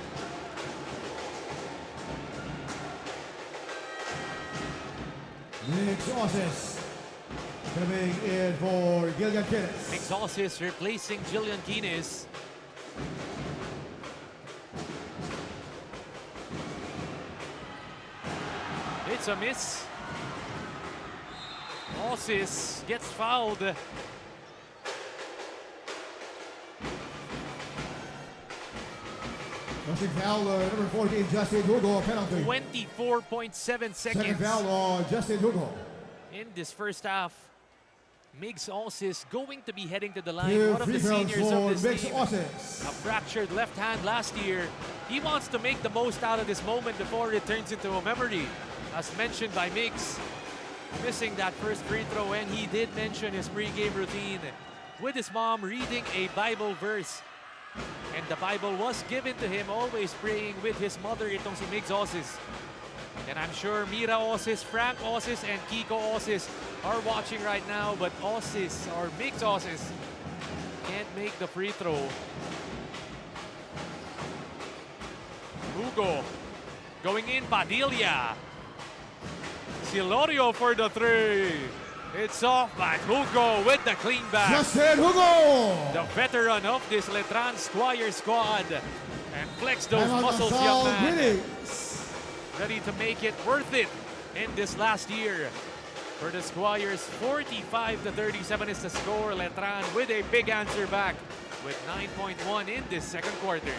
Nick Sauces coming in for Gillian Guinness. Mixosis replacing Jillian Guinness. It's a miss. Osis gets fouled. Rushing foul, number 14, Justin Hugo, penalty. 24.7 Second seconds foul on Justin Hugo. in this first half. Migs Osis going to be heading to the line. 2 One of free the throws seniors for of this Nick team. Sauces. A fractured left hand last year. He wants to make the most out of this moment before it turns into a memory. As mentioned by Migs, missing that first free throw, and he did mention his pre-game routine with his mom reading a Bible verse. And the Bible was given to him, always praying with his mother, itong si Migs Osis. And I'm sure Mira Osis, Frank Osis, and Kiko Osis are watching right now, but Osis, or Migs Osis, can't make the free throw. Hugo going in, Padilla. Silorio for the 3. It's off, but Hugo with the clean back. Justin Hugo! The veteran of this Letran Squire squad. And flex those Time out muscles, of young foul, man. Guinness. Ready to make it worth it in this last year. For the Squires, 45-37 is the score. Letran with a big answer back with 9.1 in this second quarter.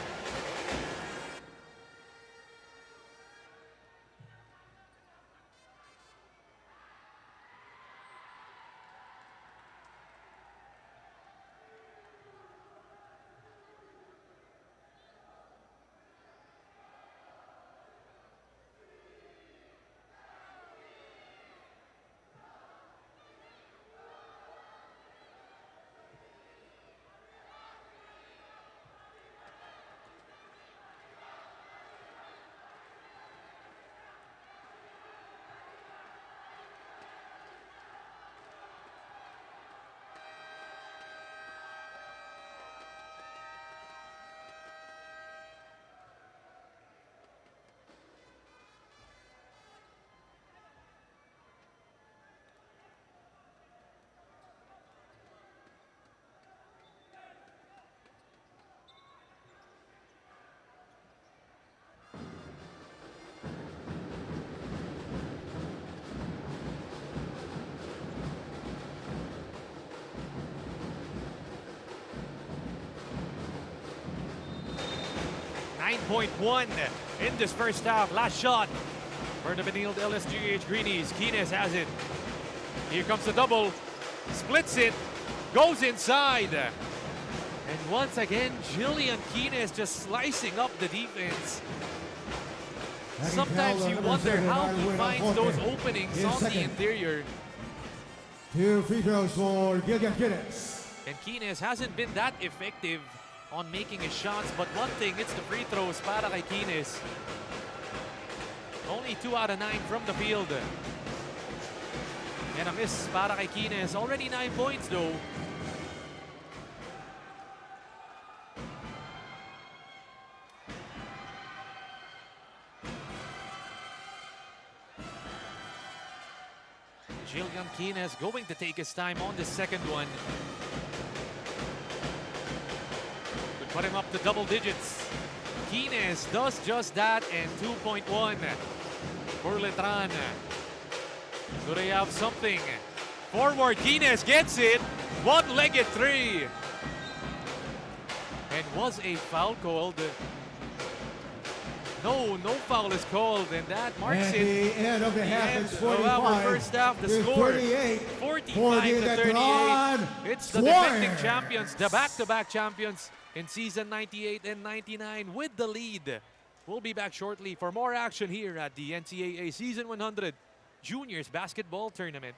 .1 in this first half. Last shot for the Benilde LSGH Greenies. Kines has it. Here comes the double. Splits it. Goes inside. And once again, Jillian Kines just slicing up the defense. Sometimes you wonder how he finds those openings on the interior. 2 free throws for Gillian Guinness. And Kines hasn't been that effective on making his shots, but one thing, it's the free throws para kay Kines. Only 2 out of 9 from the field. And a miss para kay Kines. Already 9 points though. Jillian Kines going to take his time on the second one. Put him up to double digits. Kines does just that, and 2.1 for Letran. Do they have something? Forward, Kines gets it. One-legged 3. And was a foul called? No, no foul is called, and that marks At it. the end of the half, end it's of 45 our first half, the to score 38. 45 to 38. Tron It's the Suarez. defending champions, the back-to-back champions in season 98 and 99 with the lead. We'll be back shortly for more action here at the NCAA Season 100 Juniors Basketball Tournament.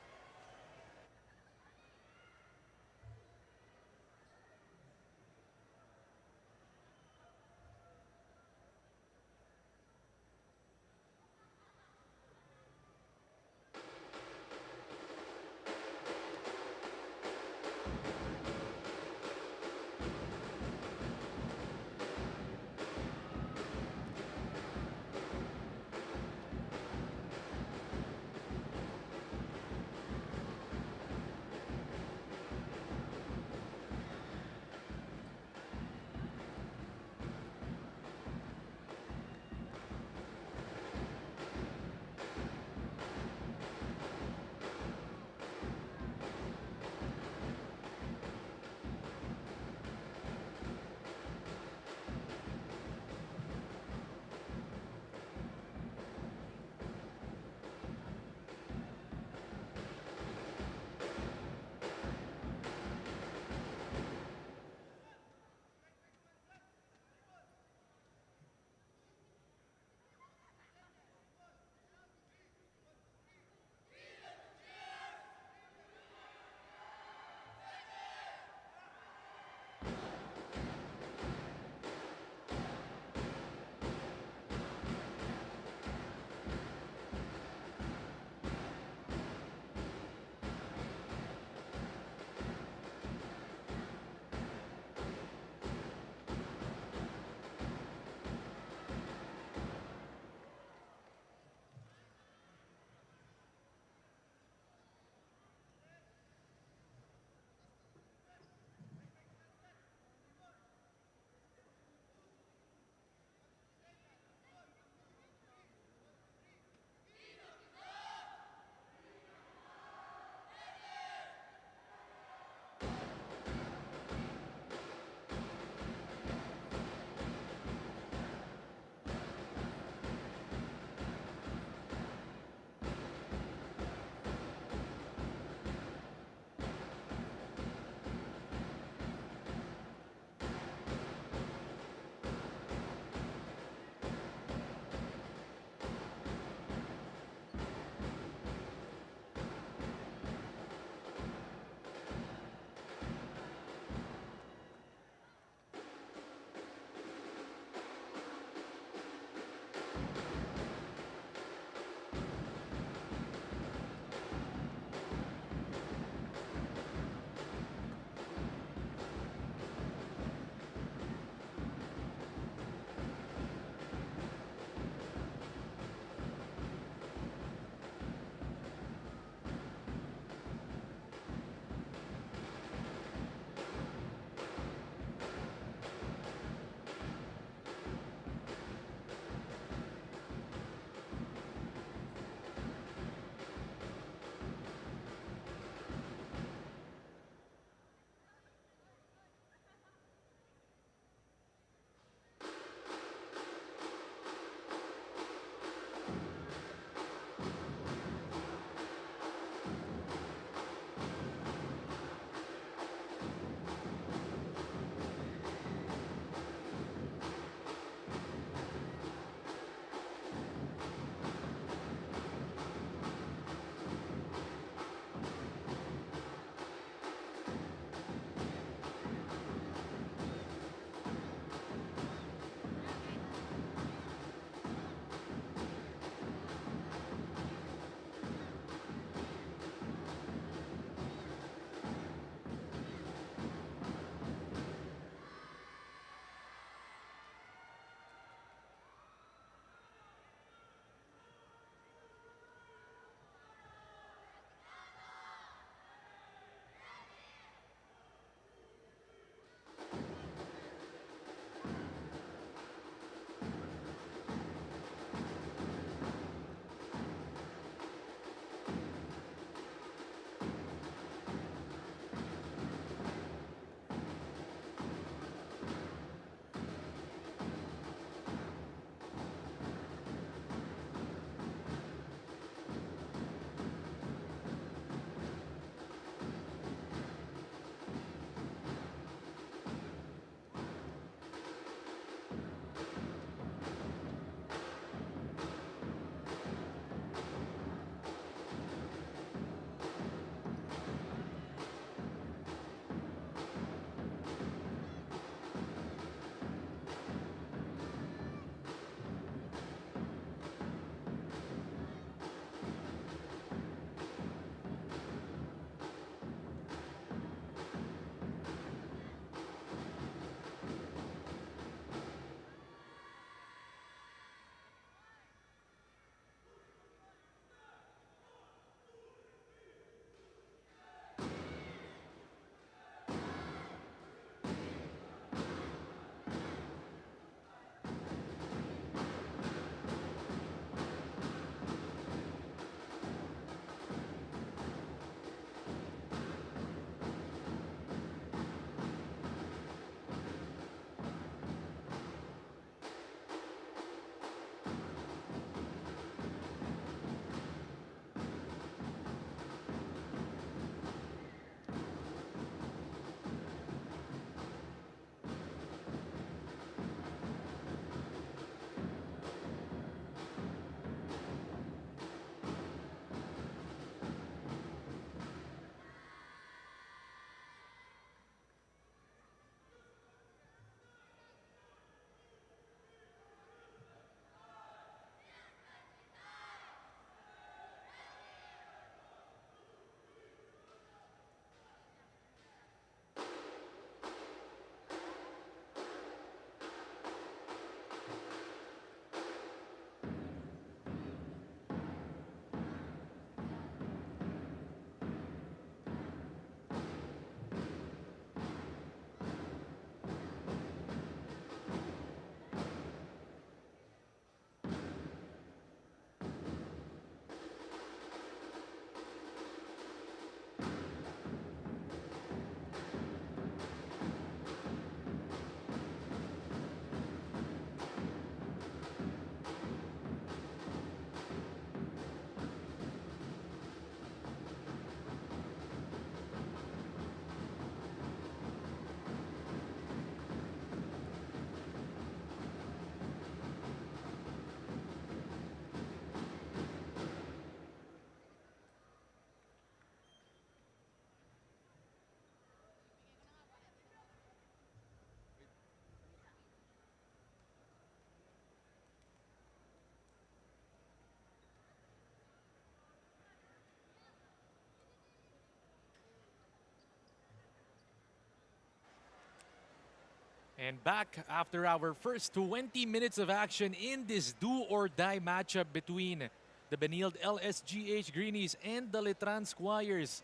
And back after our first 20 minutes of action in this do-or-die matchup between the Benilde LSGH Greenies and the Letran Squires.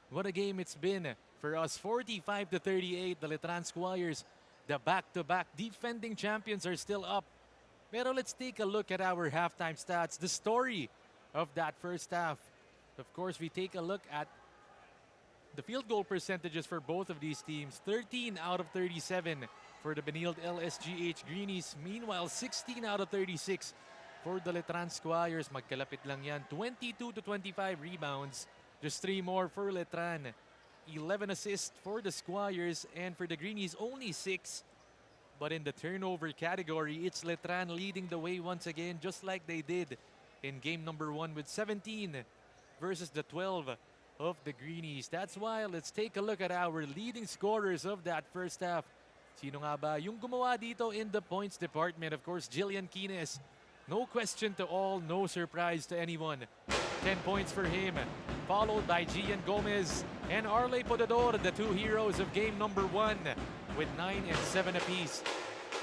What a game it's been for us. 45-38, the Letran Squires, the back-to-back defending champions, are still up. Pero let's take a look at our halftime stats, the story of that first half. Of course, we take a look at the field goal percentages for both of these teams. 13 out of 37 for the Benilde LSGH Greenies. Meanwhile, 16 out of 36 for the Letran Squires. Magkalapit lang yan. 22-25 rebounds. Just 3 more for Letran. 11 assists for the Squires, and for the Greenies, only 6. But in the turnover category, it's Letran leading the way once again, just like they did in game number 1 with 17 versus the 12 of the Greenies. That's why let's take a look at our leading scorers of that first half. Sino nga ba yung gumawa dito in the points department? Of course, Jillian Quines. No question to all, no surprise to anyone. 10 points for him, followed by Gian Gomez and Arley Podador, the 2 heroes of game number 1, with 9 and 7 apiece.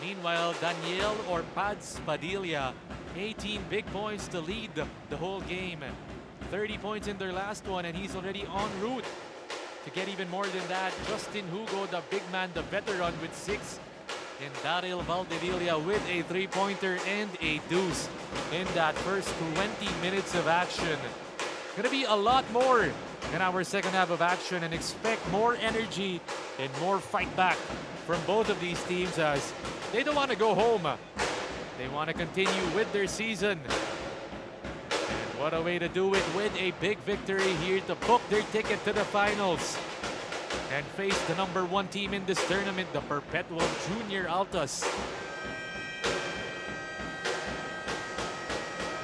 Meanwhile, Daniel or Pads Padilla, 18 big points to lead the whole game. 30 points in their last one, and he's already en route to get even more than that. Justin Hugo, the big man, the veteran, with 6. And Daryl Valdevilla with a 3-pointer and a deuce in that first 20 minutes of action. Gonna be a lot more in our second half of action, and expect more energy and more fight back from both of these teams, as they don't want to go home. They want to continue with their season. And what a way to do it, with a big victory here to book their ticket to the finals and face the number 1 team in this tournament, the Perpetual Junior Altas.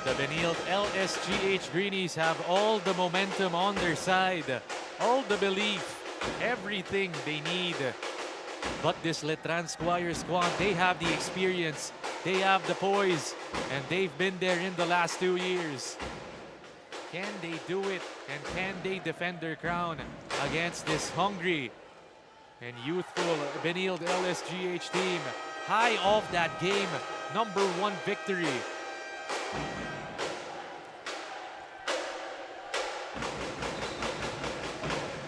The Benilde LSGH Greenies have all the momentum on their side, all the belief, everything they need. But this Letran Squire squad, they have the experience, they have the poise, and they've been there in the last 2 years. Can they do it, and can they defend their crown against this hungry and youthful Benilde LSGH team, high off that game number 1 victory?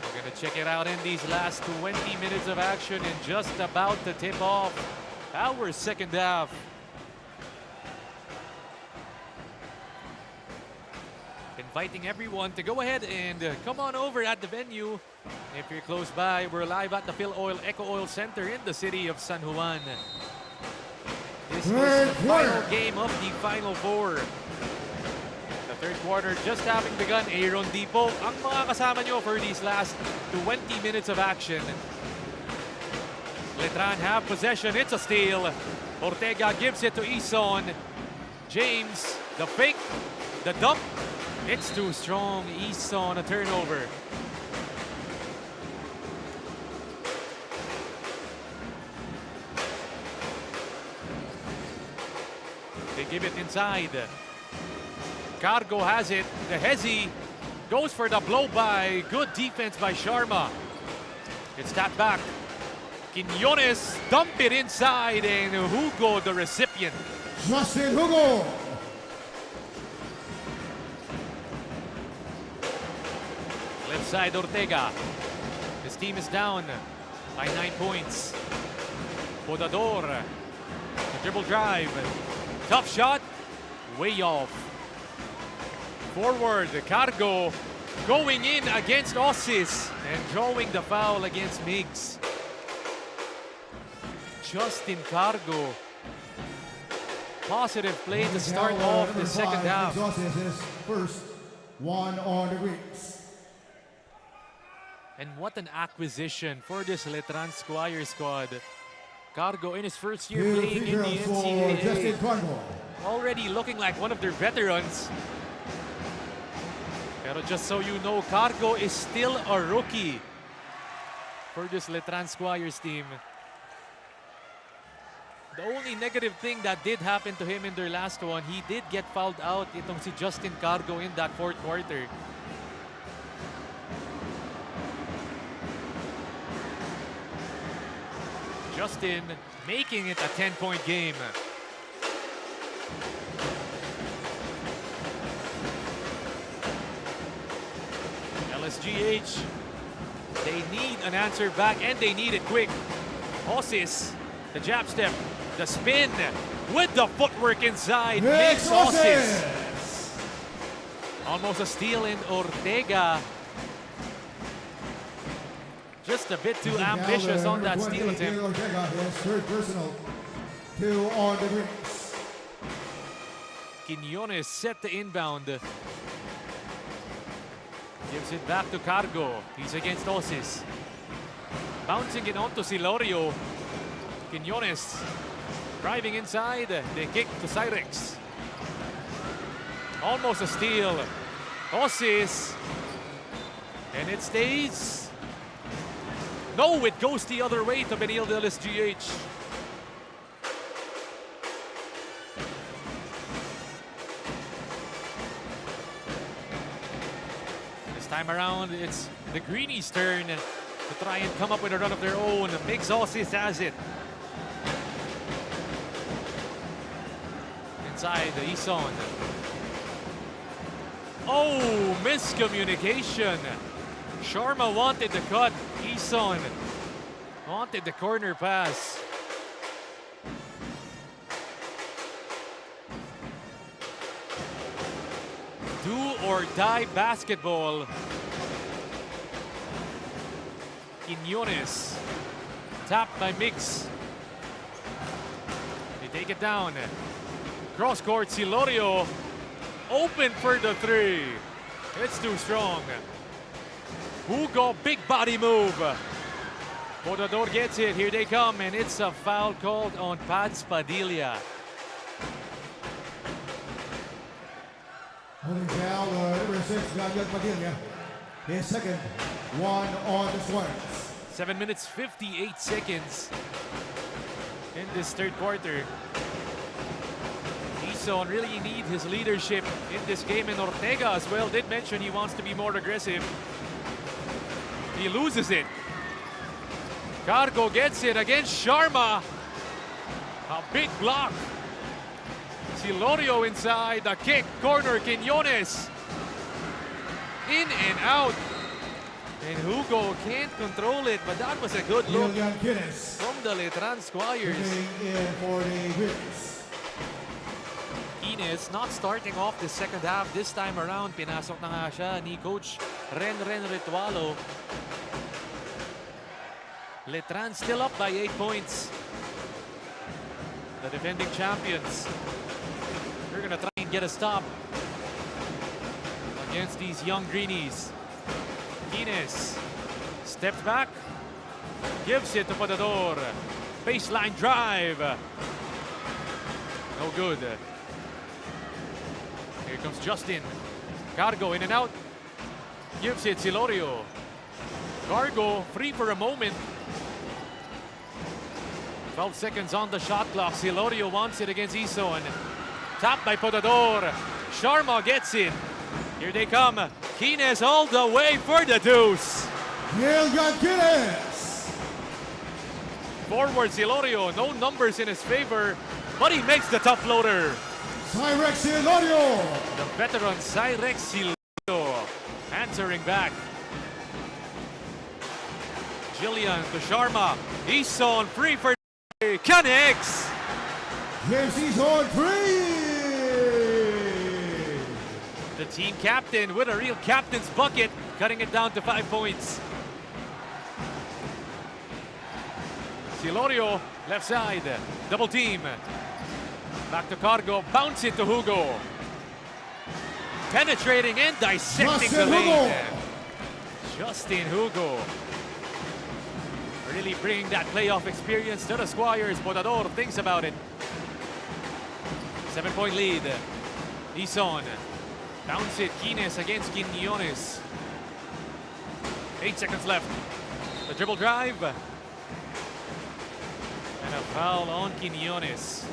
We're gonna check it out in these last 20 minutes of action, and just about to tip off our second half. Inviting everyone to go ahead and come on over at the venue. If you're close by, we're live at the Phil Oil Eco Oil Center in the city of San Juan. This is the final game of the Final Four. The third quarter just having begun. Aaron Dipo ang mga kasama nyo for these last 20 minutes of action. Letran have possession. It's a steal. Ortega gives it to Ison. James, the fake, the dump. It's too strong. Ison, a turnover. They give it inside. Cargo has it. The Hezi goes for the blow by. Good defense by Sharma. It's tapped back. Quiñones dump it inside, and Hugo, the recipient. Justin Hugo. Left side, Ortega. His team is down by 9 points. Podador. The dribble drive. Tough shot. Way off. Forward, Cargo going in against Osis and drawing the foul against Migs. Justin Cargo. Positive play to start off the second half. First one on the Greeks. And what an acquisition for this Letran Squire squad. Cargo in his first year playing in the NCAA. Already looking like one of their veterans. Pero just so you know, Cargo is still a rookie for this Letran Squires team. The only negative thing that did happen to him in their last one, he did get fouled out, itong si Justin Cargo in that fourth quarter. Justin making it a 10-point game. LSGH, they need an answer back and they need it quick. Osis, the jab step, the spin with the footwork inside. Makes Osis. Almost a steal in Ortega. Just a bit too ambitious on that steal attempt. Ortega, his third personal. 2 on the drinks. Quiñones set the inbound. Gives it back to Cargo. He's against Osis. Bouncing it onto Silorio. Quiñones driving inside. They kick to Cyrex. Almost a steal. Osis. And it stays. No, it goes the other way to Benil de LSGH. This time around, it's the Greenies' turn to try and come up with a run of their own. Mix Osis has it. Inside the Ison. Oh, miscommunication. Sharma wanted the cut. Ison wanted the corner pass. Do or die basketball. Quiñones. Tapped by Mix. They take it down. Cross court, Silorio. Open for the three. It's too strong. Hugo, big body move. Botador gets it. Here they come, and it's a foul called on Pats Padilla. Holding foul, number 6, Daniel Padilla. His second, 1 on the Swarms. 7 minutes, 58 seconds in this third quarter. Ison really need his leadership in this game, and Ortega as well did mention he wants to be more aggressive. He loses it. Cargo gets it against Sharma. A big block. Silorio inside, the kick, corner, Quiñones. In and out. And Hugo can't control it, but that was a good look from the Letran Squires. Ines not starting off the second half this time around. Pinasok na nga siya ni Coach Ren Ritualo. Letran still up by 8 points. The defending champions. They're gonna try and get a stop against these young greenies. Ines steps back, gives it to Botador. Baseline drive. No good. Here comes Justin. Cargo in and out. Gives it Silorio. Cargo free for a moment. 12 seconds on the shot clock. Silorio wants it against Ison. Tapped by Botador. Sharma gets it. Here they come. Quiñones all the way for the deuce. Quiñones. Forward Silorio. No numbers in his favor, but he makes the tough floater. Cyrex Silorio. The veteran Cyrex Silorio answering back. Jillian to Sharma. Ison free for connects. Yes, he's on free. The team captain with a real captain's bucket, cutting it down to 5 points. Silorio, left side, double team. Back to Cargo, bounce it to Hugo. Penetrating and dissecting the lane. Justin Hugo. Really bringing that playoff experience to the Squires. Botador thinks about it. 7-point lead. Ison. Bounce it. Quiñones against Quiñones. 8 seconds left. The dribble drive. And a foul on Quiñones.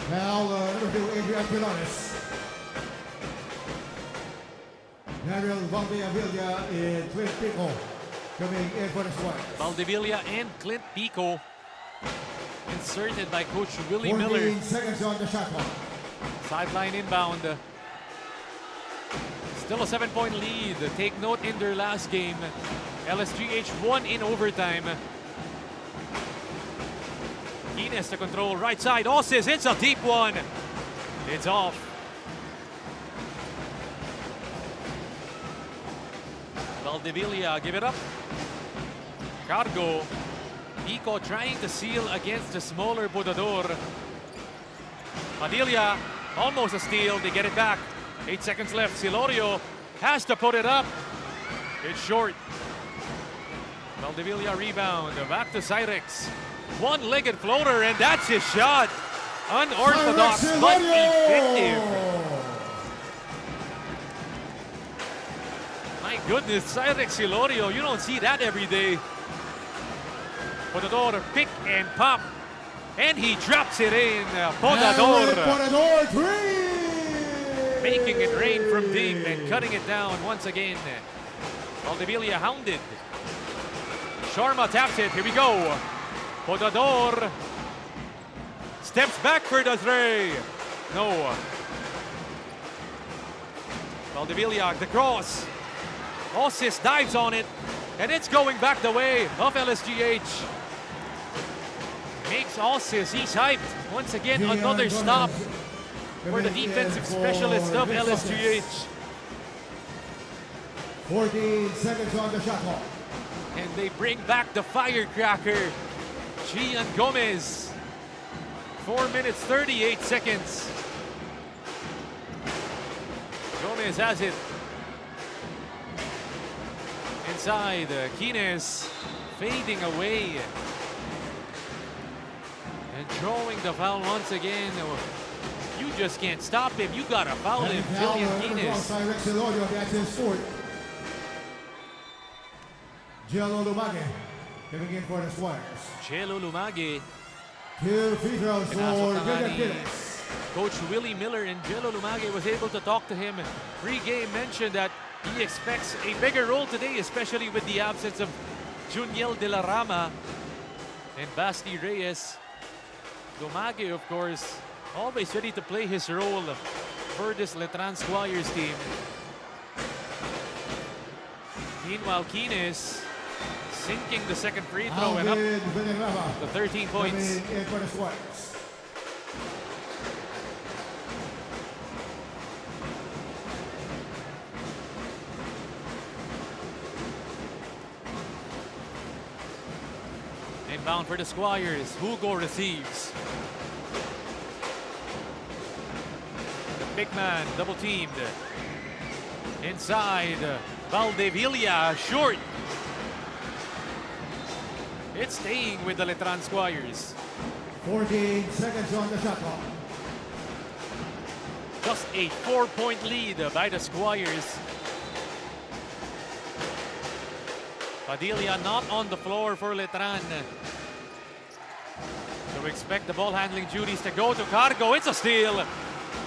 Foul, number 2, Adrian Quiñones. Gabriel Valdea Villa in twin pickle. Coming in for the Sparks. Valdivia and Clint Pico. Inserted by Coach Willie 14 Miller. seconds on the shot clock. Sideline inbound. Still a 7-point lead. Take note, in their last game, LSGH won in overtime. Ines to control, right side. Osis, it's a deep one. It's off. Valdivia give it up. Cargo. Pico trying to seal against the smaller Bodador. Padilla, almost a steal. They get it back. 8 seconds left. Silorio has to put it up. It's short. Valdivia rebound. Back to Cyrex. One-legged floater, and that's his shot. Unorthodox, but effective. My goodness, Cyrex Silorio, you don't see that every day. Podador pick and pop, and he drops it in. Podador making it rain from deep and cutting it down once again. Valdivia hounded. Sharma taps it. Here we go. Podador steps back for the three. No. Valdivia, the cross. Osis dives on it, and it's going back the way of LSGH. Makes Osis, he's hyped. Once again, another stop for the defensive specialist of LSGH. 14 seconds on the shot clock. And they bring back the firecracker, Gian Gomez. 4 minutes, 38 seconds. Gomez has it. Inside, Quines fading away. And drawing the foul once again. You just can't stop him. You gotta foul him, Jillian Quines. That's his fourth. Jello Lumage coming in for the Squires. Jello Lumage. 2 free throws for Jillian Quines. Coach Willie Miller and Jello Lumage was able to talk to him pre-game, mentioned that he expects a bigger role today, especially with the absence of Juniel de la Rama and Basti Reyes. Lumage, of course, always ready to play his role for this Letran Squires team. Meanwhile, Quines sinking the second free throw and up to 13 points. Inbound for the Squires. Hugo receives. The big man double teamed. Inside, Valdivia short. It's staying with the Letran Squires. 14 seconds on the shot clock. Just a 4-point lead by the Squires. Padilla not on the floor for Letran. So we expect the ball handling duties to go to Cargo. It's a steal.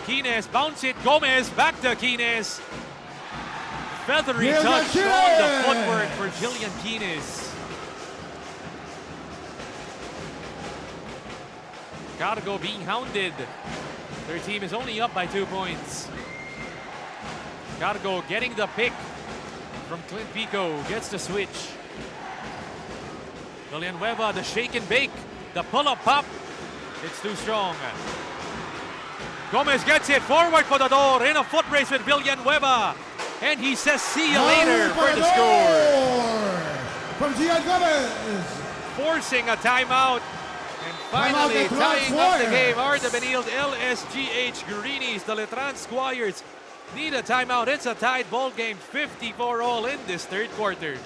Quines bounce it. Gomez back to Quines. Feathery touch on the footwork for Jillian Quines. Cargo being hounded. Their team is only up by 2 points. Cargo getting the pick from Clint Pico. Gets the switch. Villanueva, the shake and bake. The pull-up pop. It's too strong. Gomez gets it forward for the door in a foot race with Villanueva. And he says, see you later for the score. From Gian Gomez. Forcing a timeout. And finally tying up the game are the Benilde LSGH Greenies. The Letran Squires need a timeout. It's a tied ball game, 54 all in this third quarter.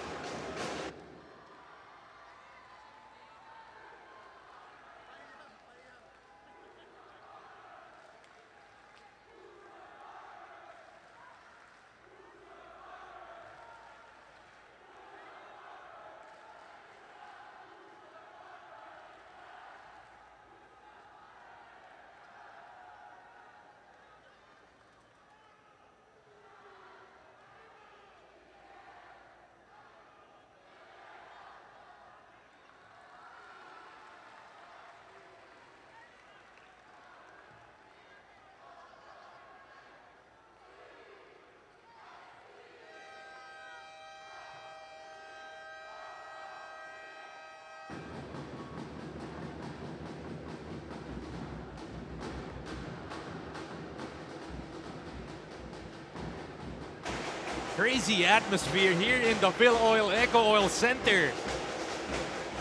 Crazy atmosphere here in the Phil Oil Eco Oil Center.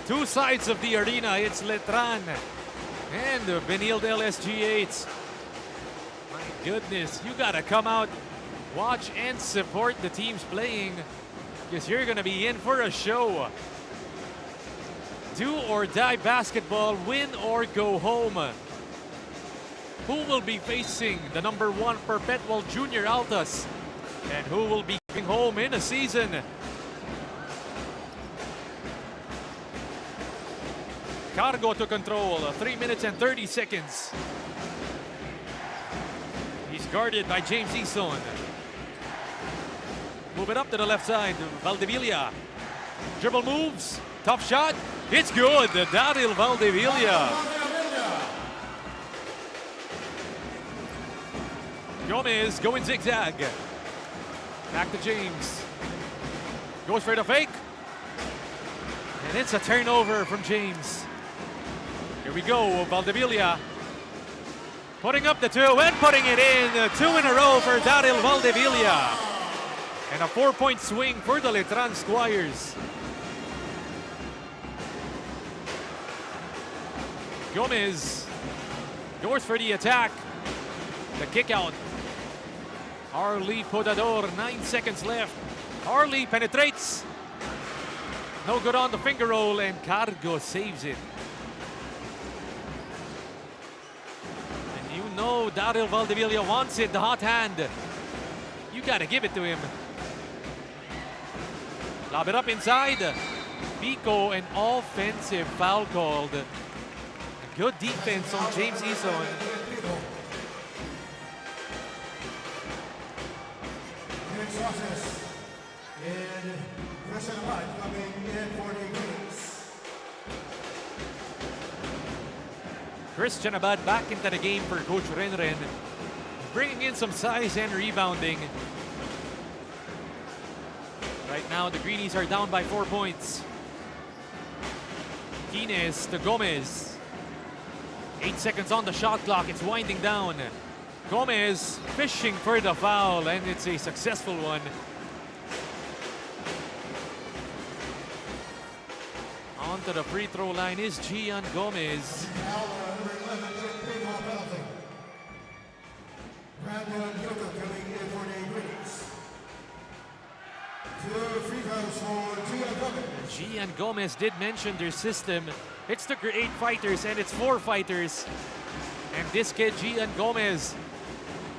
Two sides of the arena, it's Letran and Benilde LSGH. My goodness, you gotta come out, watch and support the teams playing because you're gonna be in for a show. Do or die basketball, win or go home. Who will be facing the #1 Perpetual Junior Altas? And who will be going home in a season? Cargo to control, 3 minutes and 30 seconds. He's guarded by James Eason. Move it up to the left side, Valdevilla. Dribble moves, tough shot, it's good, Daryl Valdevilla. Gomez going zigzag. Back to James. Goes for the fake. And it's a turnover from James. Here we go, Valdevilla. Putting up the two and putting it in. Two in a row for Daryl Valdevilla. And a 4-point swing for the Letran Squires. Gomez goes for the attack. The kick out. Arlie Podador, 9 seconds left. Arlie penetrates. No good on the finger roll, and Cargo saves it. And you know Daryl Valdevilla wants it, the hot hand. You gotta give it to him. Lob it up inside. Pico, an offensive foul called. Good defense on James Eason. Christian Abad back into the game for Coach Renren, bringing in some size and rebounding. Right now, the Greenies are down by 4 points. Martinez to Gomez. 8 seconds on the shot clock. It's winding down. Gomez fishing for the foul, and it's a successful one. Onto the free throw line is Gian Gomez. Gian Gomez did mention their system. It's to create fighters, and it's 4 fighters. And this kid, Gian Gomez,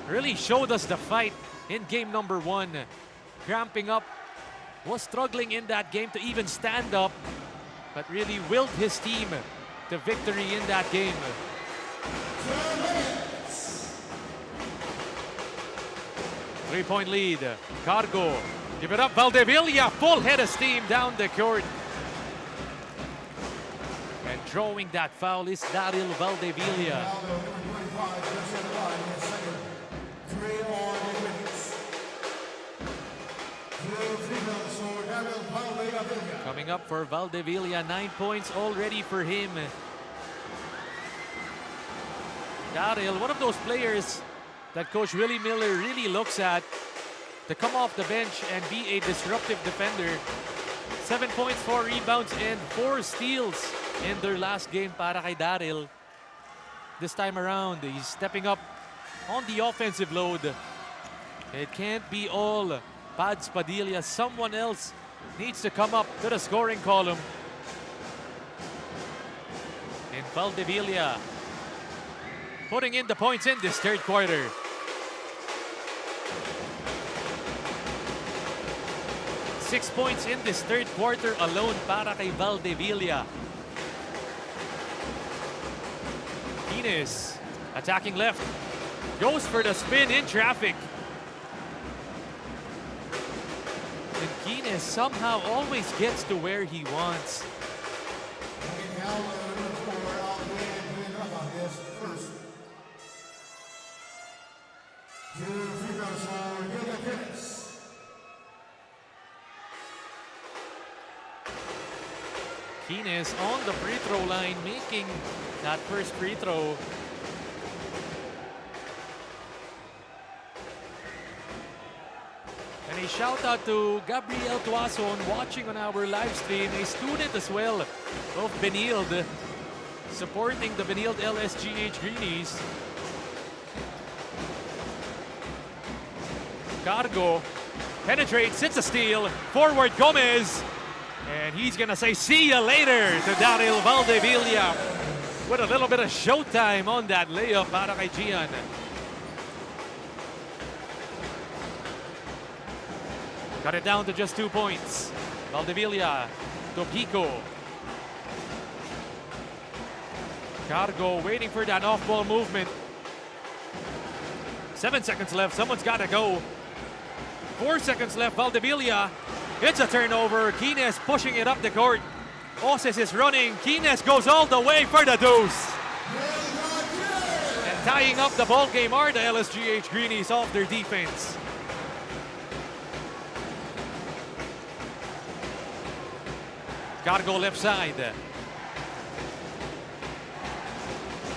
really showed us the fight in game #1. Cramping up, was struggling in that game to even stand up, but really willed his team to victory in that game. Three-point lead, Cargo. Give it up, Valdevilla, full head of steam down the court. And drawing that foul is Daryl Valdevilla. Coming up for Valdevilla, 9 points already for him. Daryl, one of those players that Coach Willie Miller really looks at to come off the bench and be a disruptive defender. 7 points, 4 rebounds, and 4 steals in their last game para kay Daryl. This time around, he's stepping up on the offensive load. It can't be all Pads Padilla. Someone else needs to come up to the scoring column. And Valdevilla putting in the points in this third quarter. Six points in this third quarter alone para kay Valdevilla. Martinez attacking left. Goes for the spin in traffic. And Martinez somehow always gets to where he wants. Martinez on the free throw line, making that first free throw. And a a shout out to Gabriel Tuason watching on our live stream, a student as well of Benild, supporting the Benild LSGH Greenies. Cargo penetrates, it's a steal, forward Gomez, and he's gonna say see ya later to Daryl Valdevilla with a little bit of showtime on that layup para kay Gian. Cut it down to just 2 points. Valdevilla to Pico. Cargo waiting for that off-ball movement. 7 seconds left, someone's gotta go. 4 seconds left, Valdevilla. It's a turnover, Quines pushing it up the court. Oses is running, Quines goes all the way for the deuce. And tying up the ball game are the LSGH Greenies off their defense. Cargo left side.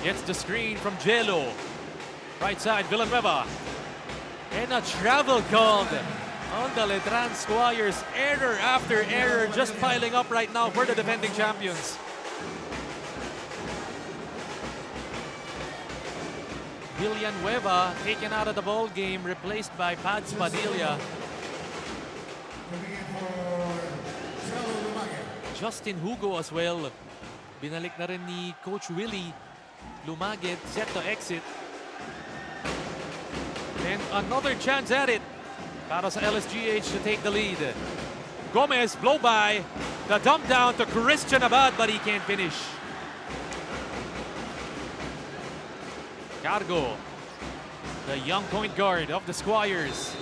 Gets the screen from Jello. Right side, Villanueva. And a travel called on the Letran Squires. Error after error just piling up right now for the defending champions. Villanueva taken out of the ball game, replaced by Pads Padilla. Justin Hugo as well. Binalik na rin ni Coach Willie. Lumagit, set to exit. And another chance at it para sa LSGH to take the lead. Gomez, blow by. The dump down to Christian Abad, but he can't finish. Cargo, the young point guard of the Squires.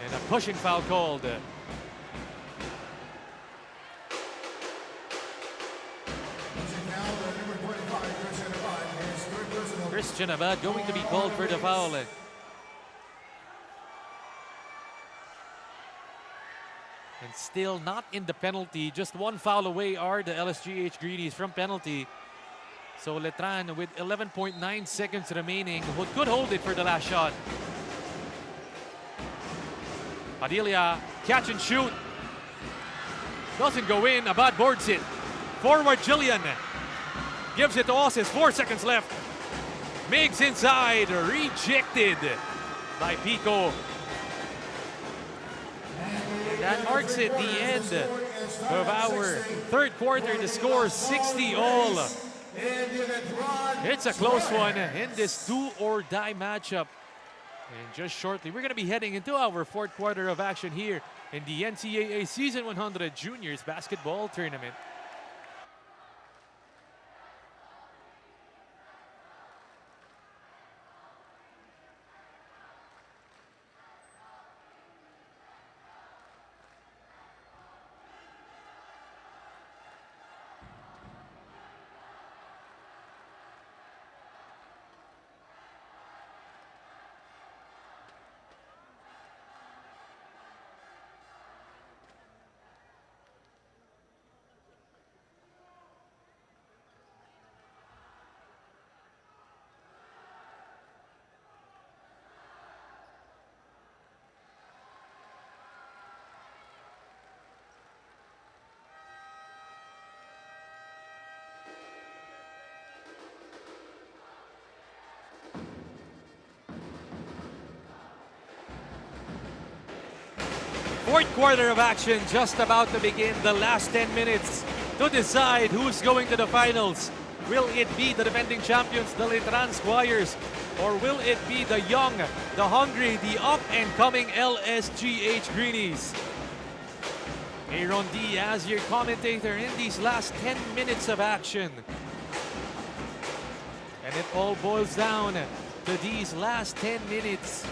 And a pushing foul called. Christian Abad going to be called for the foul. And still not in the penalty. Just one foul away are the LSGH Greenies from penalty. So Letran with 11.9 seconds remaining could hold it for the last shot. Padilla, catch and shoot. Doesn't go in, Abad boards it. Forward Jillian. Gives it to Oses, 4 seconds left. Migs inside, rejected by Pico. And that marks it, the end of our third quarter. The score 60-all. It's a close one in this do-or-die matchup. And just shortly, we're going to be heading into our fourth quarter of action here in the NCAA Season 100 Juniors Basketball Tournament. Fourth quarter of action just about to begin. The last 10 minutes to decide who's going to the finals. Will it be the defending champions, the Letran Squires, or will it be the young, the hungry, the up-and-coming LSGH Greenies? Aaron D as your commentator in these last 10 minutes of action. And it all boils down to these last 10 minutes.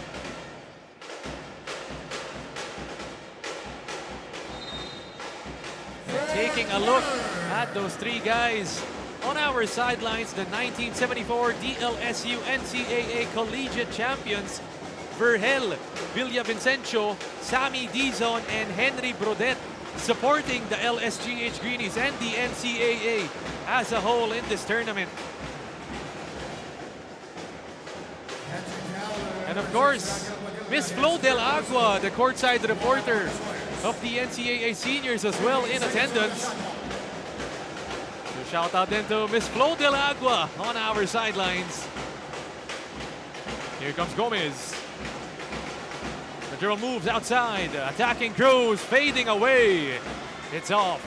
Taking a look at those three guys on our sidelines, the 1974 DLSU NCAA Collegiate Champions, Vergel Villavicencio, Sammy Dizon, and Henry Brodet, supporting the LSGH Greenies and the NCAA as a whole in this tournament. And of course, Miss Flo Del Agua, the courtside reporter of the NCAA seniors as well in attendance. So shout out then to Miss Flo Del Agua on our sidelines. Here comes Gomez. The girl moves outside, attacking Cruz, fading away. It's off.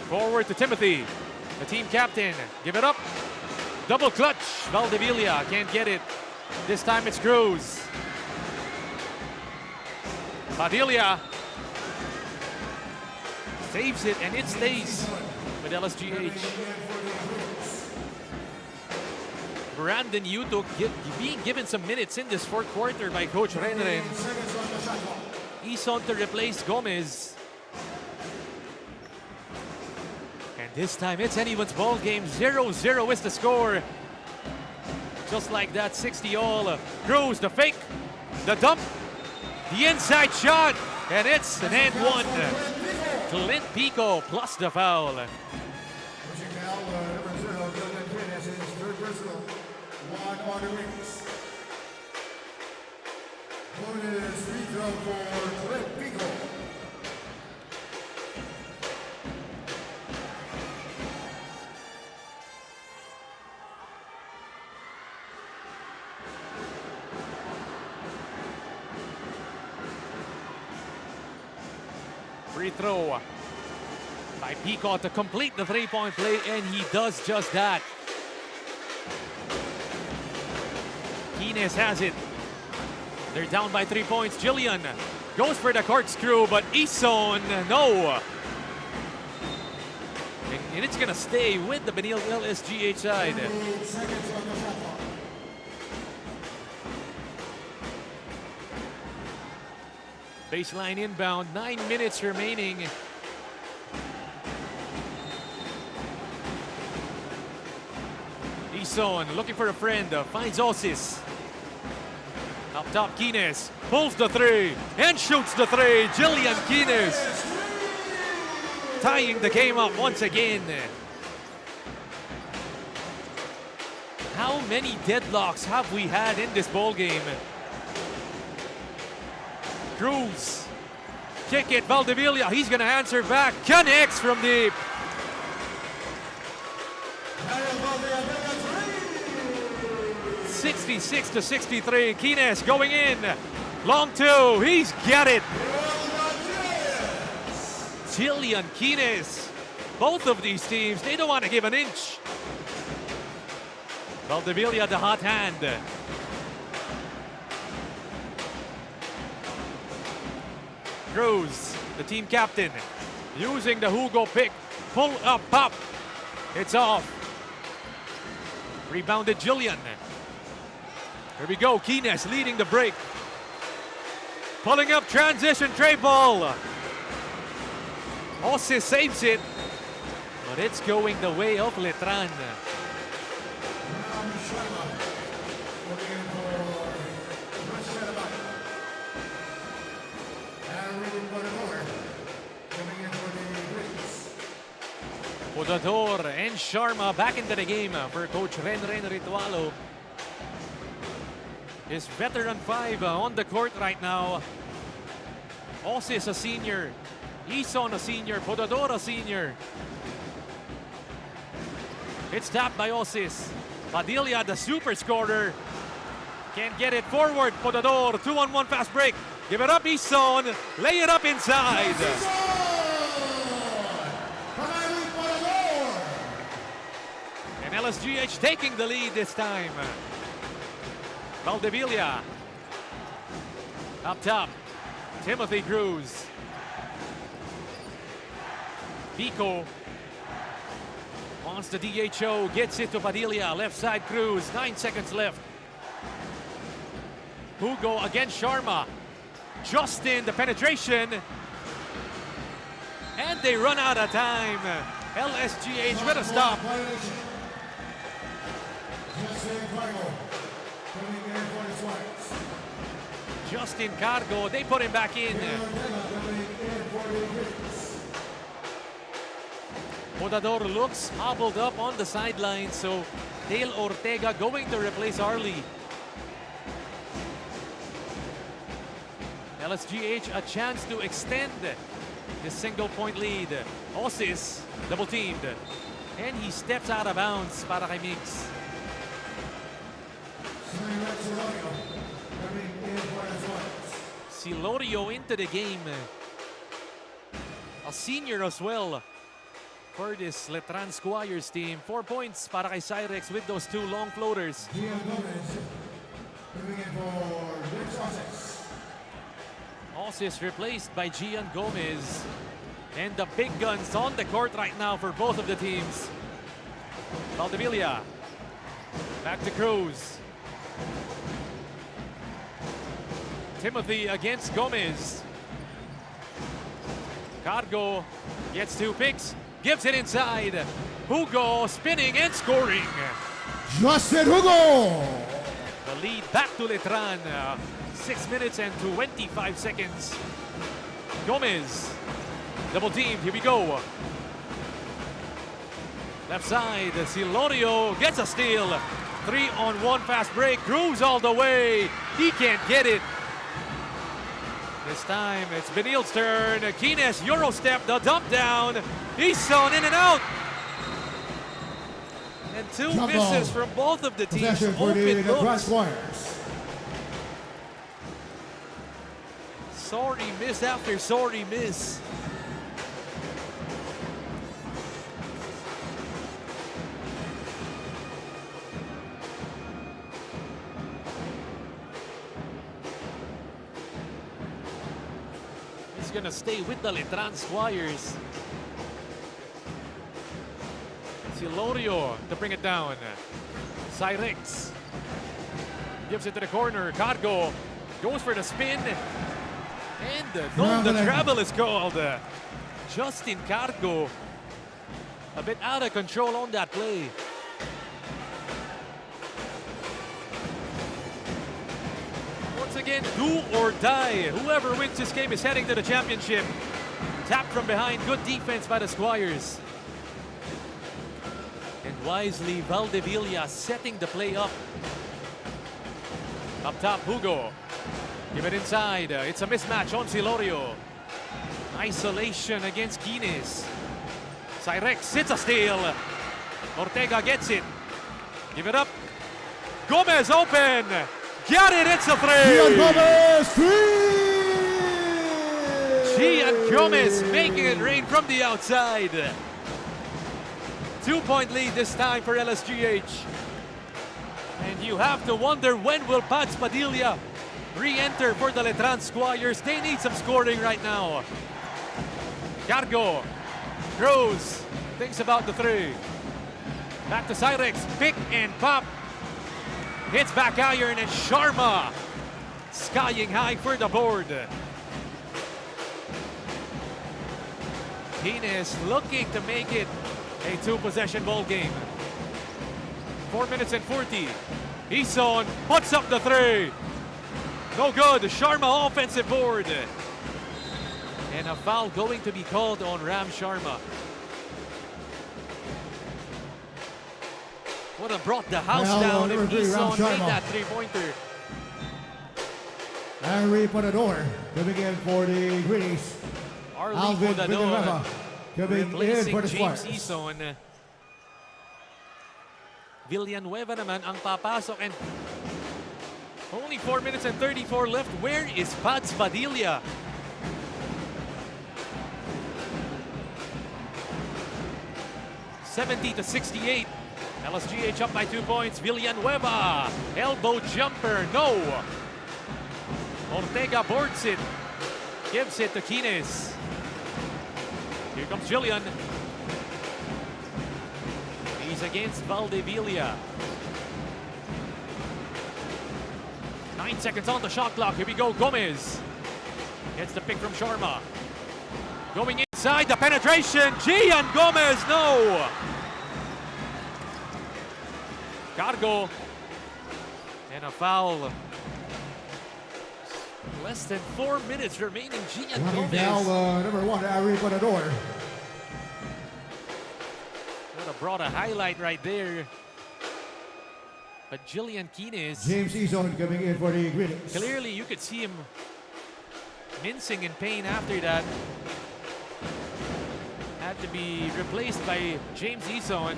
Forward to Timothy, the team captain. Give it up. Double clutch. Valdevilla can't get it. This time it's Cruz. Padilla saves it and it stays with LSGH. Brandon Yutok being given some minutes in this fourth quarter by Coach Renren. Ison to replace Gomez. And this time it's anyone's ball game. 0-0 is the score. Just like that, 60-all. Cruz, the fake, the dump, the inside shot, and it's an and one. Clint Pico plus the foul. Free throw by Pico to complete the three-point play, and he does just that. Quines has it. They're down by 3 points. Jillian goes for the corkscrew, but Ison, no. And it's gonna stay with the Benil LSGH side. Baseline inbound, 9 minutes remaining. Ison looking for a friend, finds Osis. Up top, Quines pulls the three and shoots the three. Jillian Quines tying the game up once again. How many deadlocks have we had in this ball game? Cruz, kick it, Valdevilla, he's gonna answer back, connects from deep. (66-63), Quines going in, long two, he's got it. Jillian Quines, both of these teams, they don't want to give an inch. Valdevilla, the hot hand. Cruz, the team captain, using the Hugo pick, pull up, pop, it's off. Rebounded Jillian. Here we go, Quines leading the break. Pulling up transition, tray ball. Osis saves it, but it's going the way of Letran. Podador and Sharma back into the game for Coach Renren Ritualo. His veteran five on the court right now. Osis a senior, Ison a senior, Podador a senior. It's tapped by Osis. Padilla, the super scorer, can't get it forward. Podador, 2-on-1 fast break. Give it up, Ison. Lay it up inside. And LSGH taking the lead this time. Valdevilla. Up top, Timothy Cruz. Pico wants the DHO, gets it to Padilla. Left side Cruz, 9 seconds left. Hugo against Sharma. Justin, the penetration. And they run out of time. LSGH with a stop. Justin Cargo, they put him back in. Podador looks hobbled up on the sideline, so Dale Ortega going to replace Arlie. LSGH a chance to extend this single-point lead. Osis double-teamed. And he steps out of bounds para kay Migs. Silorio into the game. A senior as well for this Letran Squires team. 4 points para kay Cyrex with those two long floaters. Osis replaced by Gian Gomez. And the big guns on the court right now for both of the teams. Valdevilla. Back to Cruz. Timothy against Gomez. Cargo gets 2 picks. Gives it inside. Hugo spinning and scoring. Justin Hugo! The lead back to Letran. 6 minutes and 25 seconds. Gomez. Double teamed. Here we go. Left side. Silorio gets a steal. 3-on-1 fast break. Cruz all the way. He can't get it. This time it's Benil's turn. Kines Euro step, the dump down. Ison in and out. And 2 Jump misses ball. from both of the teams. Possession for the Open Letran looks. Squires. Sorry miss after sorry miss. He's gonna stay with the Letran Squires. Silorio to bring it down. Cyrex gives it to the corner. Cargo goes for the spin. And no, the travel is called. Justin Cargo a bit out of control on that play. Once again, do or die. Whoever wins this game is heading to the championship. Tap from behind, good defense by the Squires. And wisely, Valdevilla setting the play up. Up top, Hugo. Give it inside. It's a mismatch on Silorio. Isolation against Kines. Cyrex hits a steal. Ortega gets it. Give it up. Gomez open. Got it. It's a Gian three. Gomez, 3! Gian Gomez making it rain from the outside. 2-point lead this time for LSGH. And you have to wonder, when will Pads Padilla re-enter for the Letran Squires? They need some scoring right now. Cargo. Cruz thinks about the three. Back to Cyrex. Pick and pop. Hits back iron and Sharma skying high for the board. Kines looking to make it a 2-possession ball game. 4 minutes and 40. Ison puts up the three. No good. Sharma offensive board. And a foul going to be called on Ram Sharma. Would have brought the house Well, down if number 3, Ram Ison made Sharma. that three-pointer. Henry Ponador coming in for the Greenies. Arlie Alvin Podador Villanueva coming in replacing for the James Squires. Ison. Villanueva naman ang papasok, and only 4 minutes and 34 left. Where is Pads Padilla? (70-68). LSGH up by 2 points. Villanueva, elbow jumper, no. Ortega boards it, gives it to Kines. Here comes Jillian. He's against Valdevilla. 9 seconds on the shot clock. Here we go. Gomez gets the pick from Sharma. Going inside, the penetration. Gian Gomez, no. Cargo. And a foul. Less than 4 minutes remaining. Gian Running Gomez. down number 1, Henry Ponador. Would have brought a highlight right there. But Jillian Kines, James Ison coming in for the Greenies. clearly you could see him mincing in pain after that. Had to be replaced by James Eason.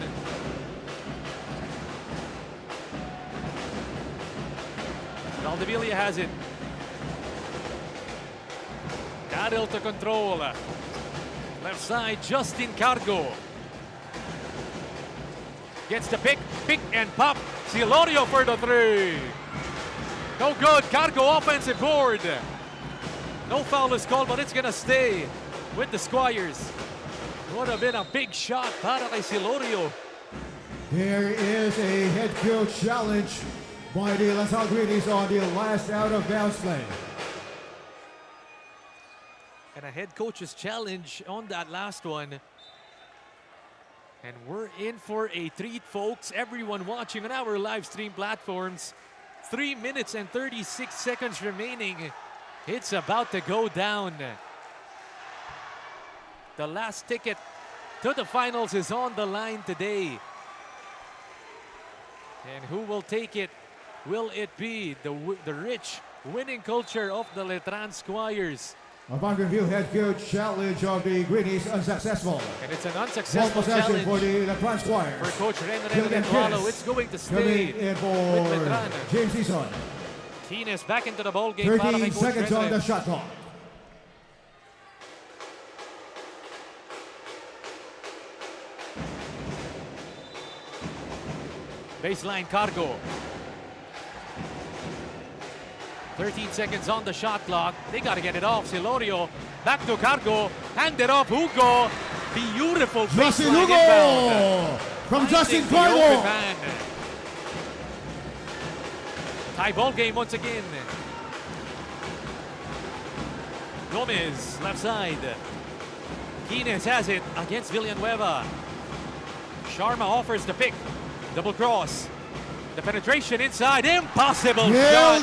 Valdivia has it. Daryl to control. Left side, Justin Cargo. Gets the pick and pop. Silorio for the three. No good, Cargo offensive board. No foul is called, but it's gonna stay with the Squires. Would have been a big shot para kay Silorio. There is a head coach challenge by the LaSalle Greenies on the last out of bounds play. And a head coach's challenge on that last one. And we're in for a treat, folks. Everyone watching on our live stream platforms. 3 minutes and 36 seconds remaining. It's about to go down. The last ticket to the finals is on the line today. And who will take it? Will it be the rich winning culture of the Letran Squires? Upon review, head coach challenge of the Greenies unsuccessful. And it's an Ball unsuccessful possession challenge for the Letran Squires. for Coach Ren Gillian Eduardo. Kiss. It's going to Coming stay in for with Letran. James Eason. Tines back into the ball game. para 13 kay Coach seconds Ren on the Ren. shot clock. Baseline Cargo. 13 seconds on the shot clock. They got to get it off. Silorio back to Cargo. Hand it off. Hugo. Beautiful Justin baseline Hugo inbound. from Finding Justin the open Cargo. man. Tie ball game once again. Gomez, left side. Quines has it against Villanueva. Sharma offers the pick. Double cross. The penetration inside. Impossible shot.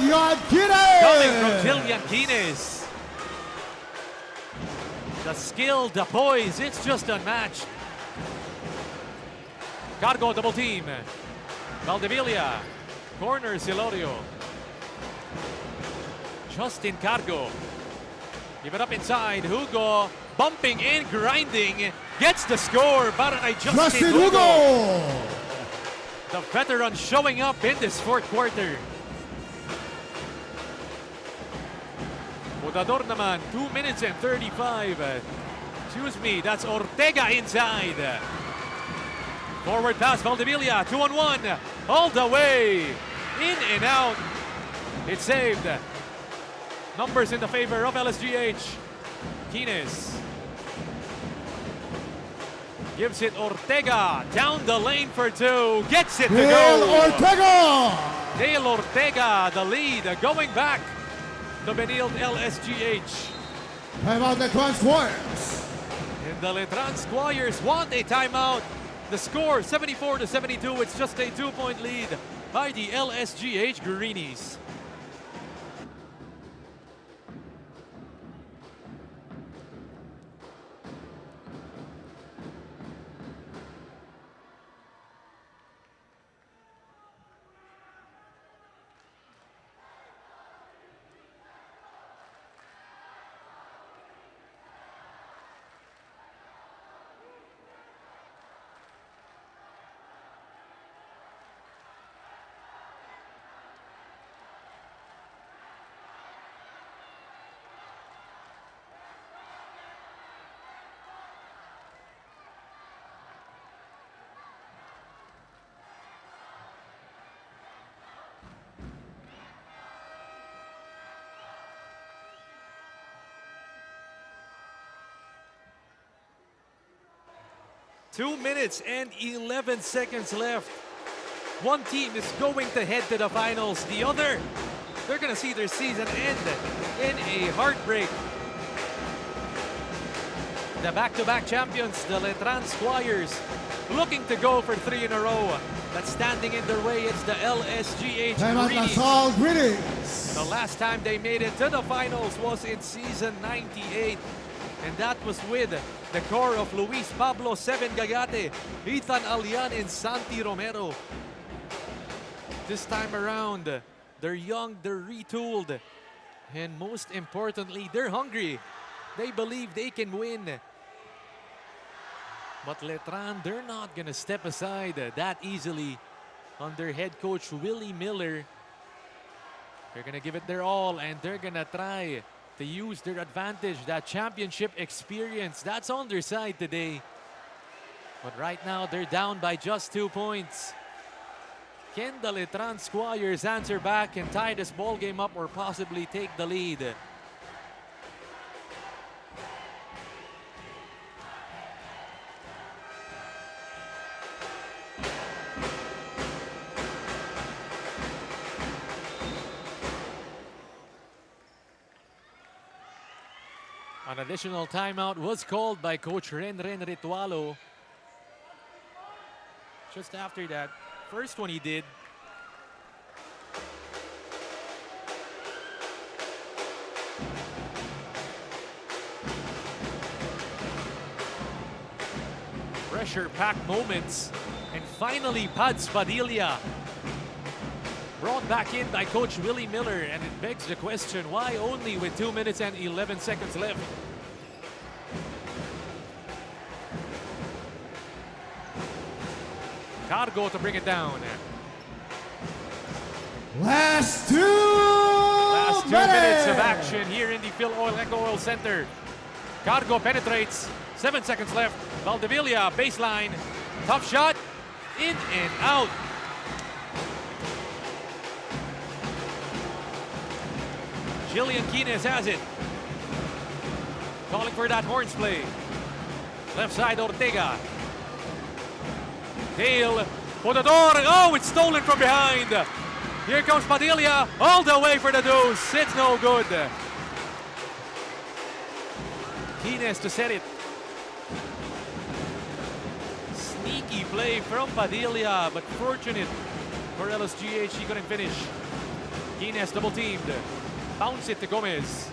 Gillian Coming from Kiss. Jillian Quines. The skill, the poise, it's just unmatched. Cargo double team. Valdivia. Corner Silorio. Justin Cargo. Give it up inside. Hugo bumping and grinding. Gets the score. Para kay Justin Hugo. The veteran showing up in this fourth quarter. Budador naman, 2 minutes and 35. Excuse me, that's Ortega inside. Forward pass, Valdivia, 2-on-1. All the way. In and out. It's saved. Numbers in the favor of LSGH. Quines. Gives it Ortega. Down the lane for two. Gets it to Dale go. Ortega. Dale Ortega, the lead, going back to Benilde LSGH. Timeout Letran Squires. And the Letran Squires want a timeout. The score, 74-72. It's just a 2-point lead by the LSGH Greenies. Two minutes and 11 seconds left. One team is going to head to the finals. The other, they're going to see their season end in a heartbreak. The back-to-back champions, the Letran Squires, looking to go for 3 in a row. But standing in their way, it's the LSGH Timeout Greenies. LaSalle Greenies. The last time they made it to the finals was in season 98. And that was with the core of Luis Pablo Seven Gagate, Ethan Alian, and Santi Romero. This time around, they're young, they're retooled, And most importantly, they're hungry. They believe they can win. But Letran, they're not gonna step aside that easily under head coach Willie Miller. They're gonna give it their all, and they're gonna try to use their advantage, that championship experience. That's on their side today. But right now, they're down by just 2 points. Can the Letran Squires answer back and tie this ball game up or possibly take the lead? An additional timeout was called by Coach Renren Ritualo. Just after that first one he did. Pressure-packed moments. And finally, Pads Padilla brought back in by Coach Willie Miller, and it begs the question, why only with 2 minutes and 11 seconds left? Cargo to bring it down. Last two minutes of action here in the Phil Oil Eco Oil Center. Cargo penetrates, 7 seconds left. Valdevilla, baseline, tough shot, in and out. Jillian Quines has it. Calling for that horns play. Left side, Ortega. Dale, Potador. Oh, it's stolen from behind. Here comes Padilla, all the way for the deuce. It's no good. Quines to set it. Sneaky play from Padilla, but fortunate for LSGH, he couldn't finish. Quines double teamed. Bounce it to Gomez.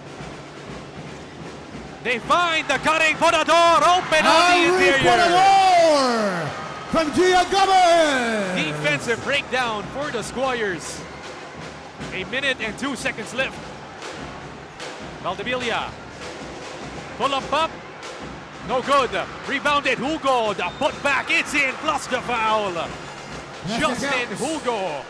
They find the cutting Potador open on the interior. Potador from Gia Gomez. Defensive breakdown for the Squires. 1 minute and 2 seconds left. Valdevilla. Pull up. No good. Rebounded Hugo. The put back. It's in plus the foul. Justin Hugo.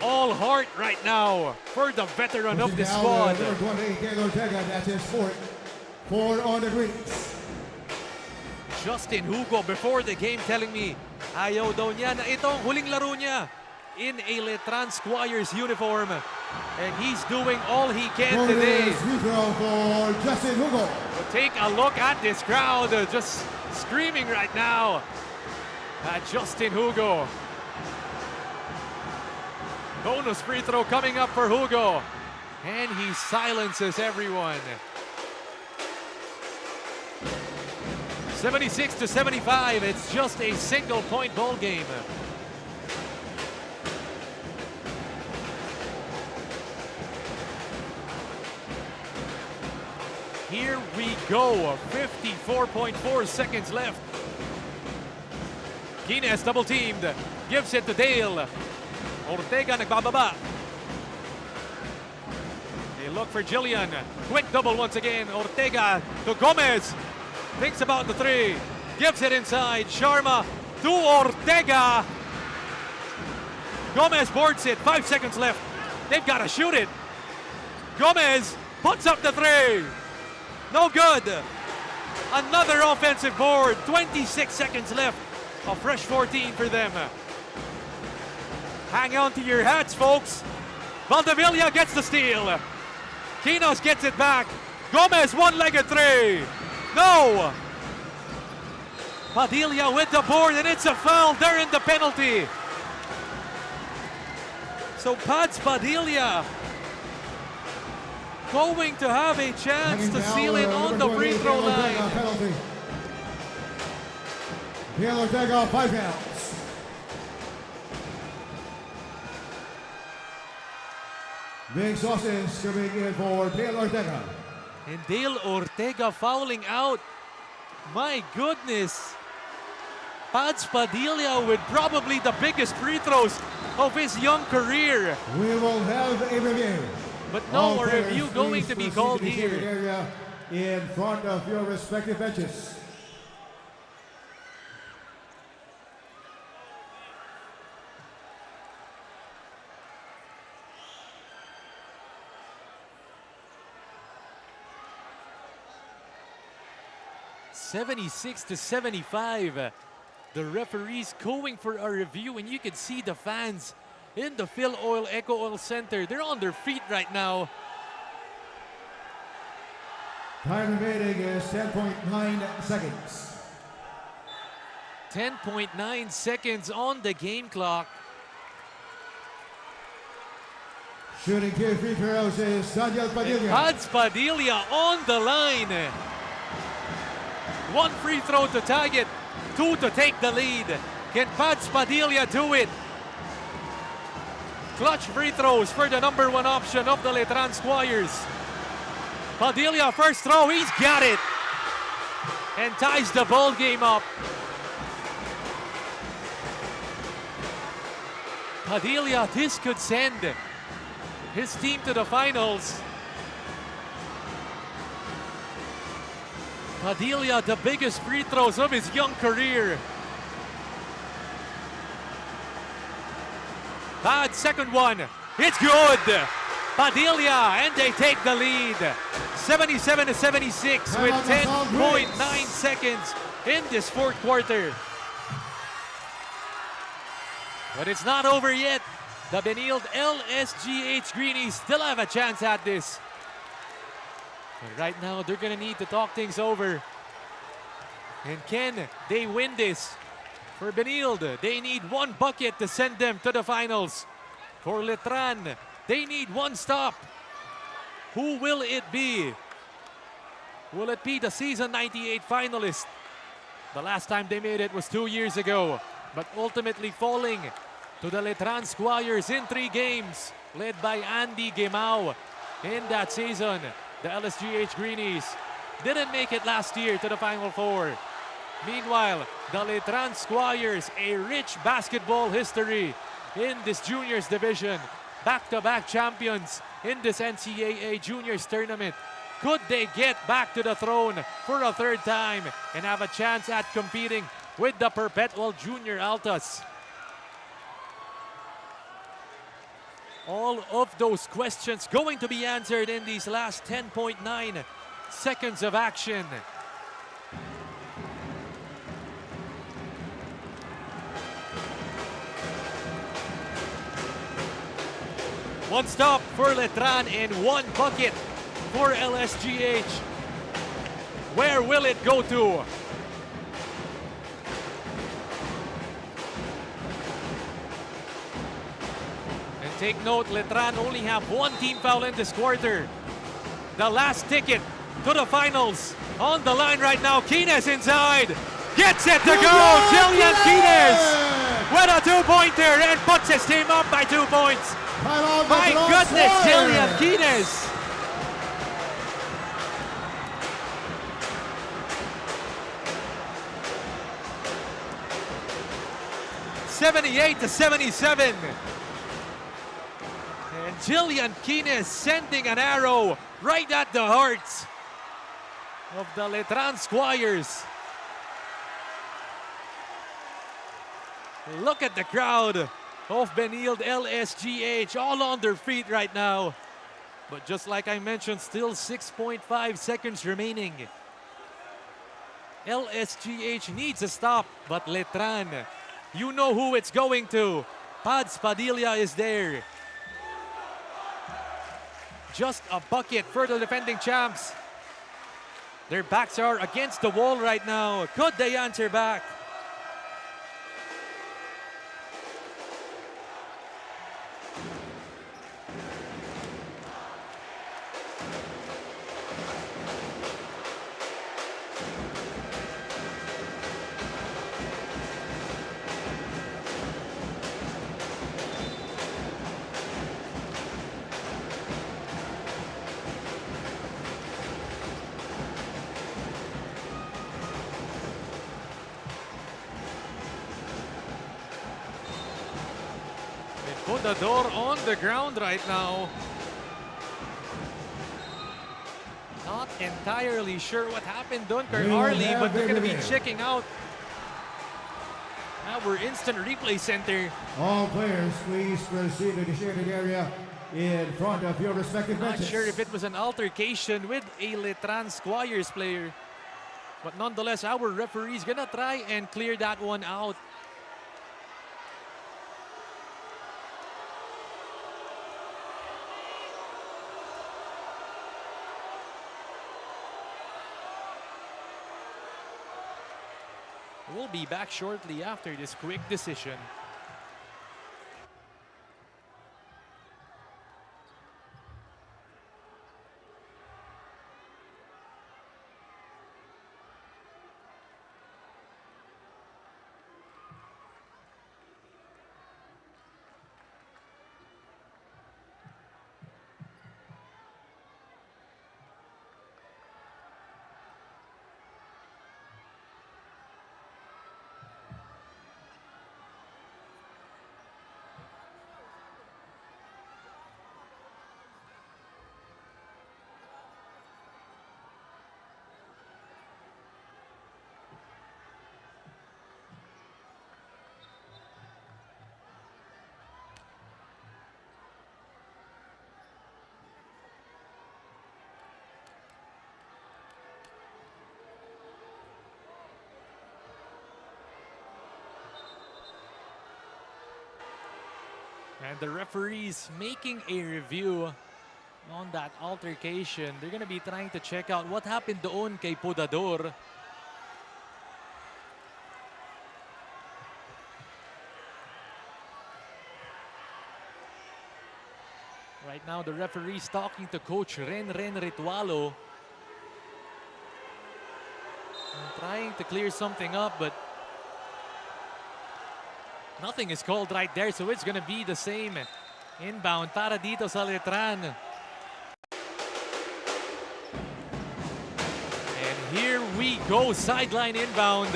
All heart right now for the veteran of the squad. Number 28, Gail Ortega, that's his fourth. 4 on the greens. Justin Hugo before the game telling me ayaw daw niya na itong huling laro niya in a Letran Squires uniform. And he's doing all he can today. Free throw for Justin Hugo. But take a look at this crowd just screaming right now at Justin Hugo. Bonus free throw coming up for Hugo. And he silences everyone. 76-75, it's just a single point ball game. Here we go, 54.4 seconds left. Quines double teamed, gives it to Dale. Ortega nagbababa. They look for Jillian. Quick double once again. Ortega to Gomez. Thinks about the three. Gives it inside. Sharma to Ortega. Gomez boards it. 5 seconds left. They've got to shoot it. Gomez puts up the three. No good. Another offensive board. 26 seconds left. A fresh 14 for them. Hang on to your hats, folks. Valdevilla gets the steal. Quinos gets it back. Gomez one-legged three. No. Padilla with the board, and it's a foul. They're in the penalty. So Pads Padilla going to have a chance to seal it on the free throw line. Gail Ortega, 5 counts. Big sausage coming in for Dale Ortega. And Dale Ortega fouling out. My goodness. Pads Padilla with probably the biggest free throws of his young career. We will have a review. But no All review players, going please to be proceed called to the seating here. area in front of your respective benches. (76-75). The referees going for a review, and you can see the fans in the Phil Oil Eco Oil Center. They're on their feet right now. Time remaining is 10.9 seconds. 10.9 seconds on the game clock. Shooting two free throws is Daniel Padilla. Pads Padilla on the line. One free throw to tag it, two to take the lead. Can Pads Padilla do it? Clutch free throws for the number one option of the Letran Squires. Padilla, first throw, he's got it. And ties the ball game up. Padilla, this could send his team to the finals. Padilla, the biggest free throws of his young career. Bad second one. It's good. Padilla, and they take the lead. 77-76 with 10.9 seconds in this fourth quarter. But it's not over yet. The Benilde LSGH Greenies still have a chance at this. But right now, they're gonna need to talk things over. And can they win this? For Benilde, they need one bucket to send them to the finals. For Letran, they need one stop. Who will it be? Will it be the season 98 finalist? The last time they made it was 2 years ago, but ultimately falling to the Letran Squires in 3 games, led by Andy Gemau. In that season, the LSGH Greenies didn't make it last year to the Final Four. Meanwhile, the Letran Squires, a rich basketball history in this juniors division. Back-to-back champions in this NCAA juniors tournament. Could they get back to the throne for a third time and have a chance at competing with the perpetual junior Altas? All of those questions going to be answered in these last 10.9 seconds of action. One stop for Letran and one bucket for LSGH. Where will it go to? And take note, Letran only have one team foul in this quarter. The last ticket to the finals on the line right now. Quines inside. Gets it to go. Jillian Quines with a two-pointer and puts his team up by 2 points. My goodness, Jillian Quines. (78-77). And Jillian Quines sending an arrow right at the hearts of the Letran Squires. Look at the crowd of Benilde LSGH, all on their feet right now. But just like I mentioned, still 6.5 seconds remaining. LSGH needs a stop, but Letran, you know who it's going to. Pads Padilla is there. Just a bucket for the defending champs. Their backs are against the wall right now. Could they answer back? Podador on the ground right now. Not entirely sure what happened doon kay We will Arlie, have but we're the gonna be review. checking out our instant replay center. All players, please proceed to the shaded area in front of your respective Not benches. sure if it was an altercation with a Letran Squires player. But nonetheless, our referee's gonna try and clear that one out. We'll be back shortly after this quick decision. And the referees making a review on that altercation. They're gonna be trying to check out what happened doon kay Podador. Right now, the referee's talking to Coach Ren Ritualo. Trying to clear something up, but nothing is called right there, so it's gonna be the same inbound para dito sa Letran. And here we go, sideline inbound.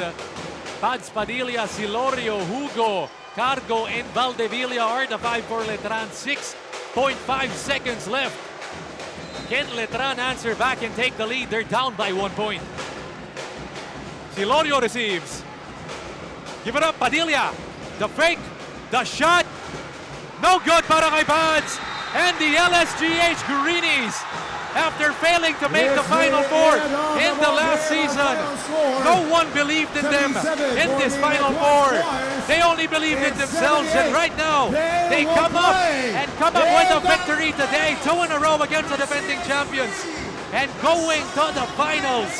Pads Padilla, Silorio, Hugo, Cargo, and Valdevilla are the 5 for Letran. 6.5 seconds left. Can Letran answer back and take the lead? They're down by 1 point. Silorio receives. Give it up, Padilla. The fake, the shot, no good para kay Pads. And the LSGH Greenies, after failing to make the Final Four in the last season, no one believed in them in this Final Four. They only believed in themselves, and right now, they come up with a victory today, 2 in a row against the defending champions, and going to the finals.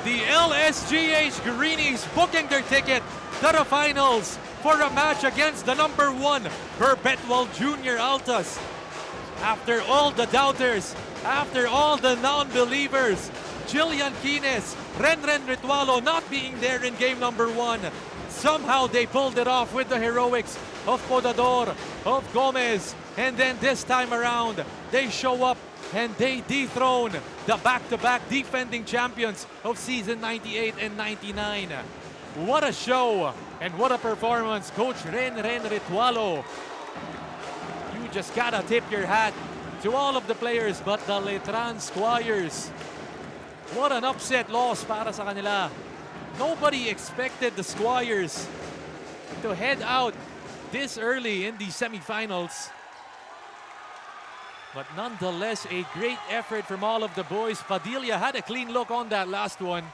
The LSGH Greenies booking their ticket to the finals for a match against the number 1 Perpetual Junior Altas. After all the doubters, after all the non-believers, Jillian Quines, Ren Ritualo not being there in game number 1, somehow they pulled it off with the heroics of Podador, of Gomez, and then this time around, they show up and they dethrone the back-to-back defending champions of season 98 and 99. What a show and what a performance, Coach Ren Ritualo. You just gotta tip your hat to all of the players but the Letran Squires. What an upset loss para sa kanila. Nobody expected the Squires to head out this early in the semifinals. But nonetheless, a great effort from all of the boys. Padilla had a clean look on that last one.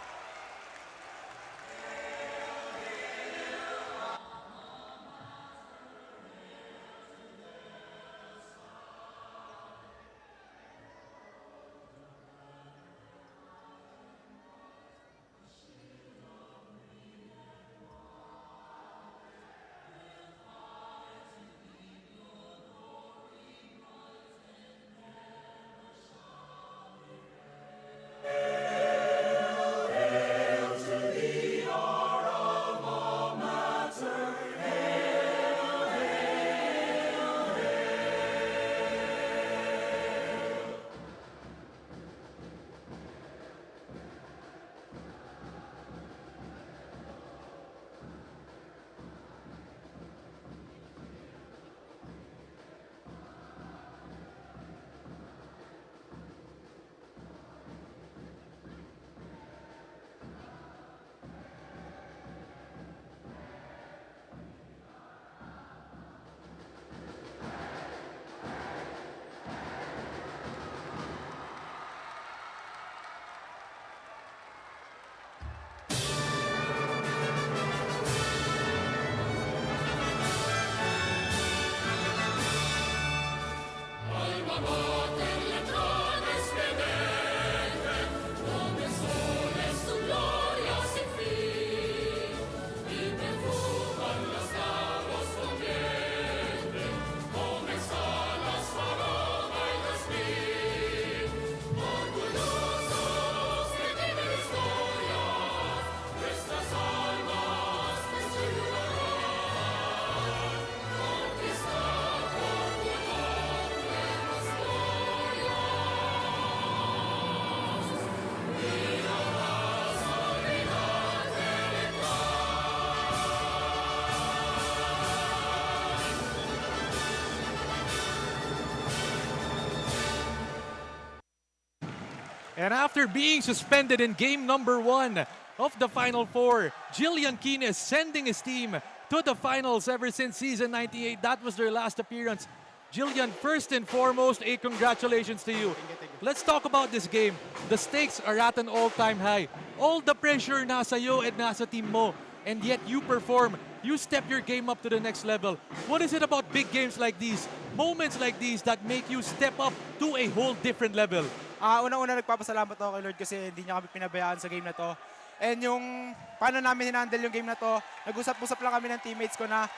And after being suspended in game number 1 of the Final Four, Jillian Kines sending his team to the finals ever since season 98. That was their last appearance. Jillian, first and foremost, a congratulations to you. Let's talk about this game. The stakes are at an all-time high. All the pressure nasa iyo at nasa team mo. And yet you perform. You step your game up to the next level. What is it about big games like these, moments like these, that make you step up to a whole different level? Unang-una nagpapasalamat ako kay Lord kasi hindi niya kami pinabayaan sa game na to. And yung paano namin hinandle yung game na to, nag-usap-usap lang kami ng teammates ko na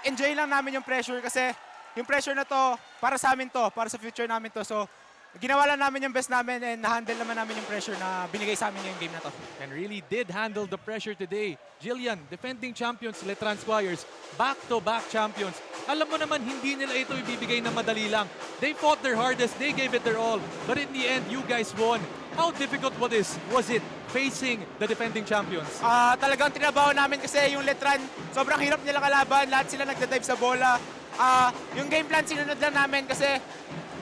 enjoy lang namin yung pressure kasi yung pressure na to, para sa amin to, para sa future namin to. So, ginawa lang namin yung best namin and na-handle naman namin yung pressure na binigay sa amin yung game na to. And really did handle the pressure today. Jillian, defending champions, Letran Squires, back-to-back champions. Alam mo naman, hindi nila ito ibibigay na madali lang. They fought their hardest, they gave it their all. But in the end, you guys won. How difficult was it facing the defending champions? Talagang tinabaho namin kasi yung Letran, sobrang hirap nila kalaban. Lahat sila nagda-dive sa bola. Yung game plan sinunod lang namin kasi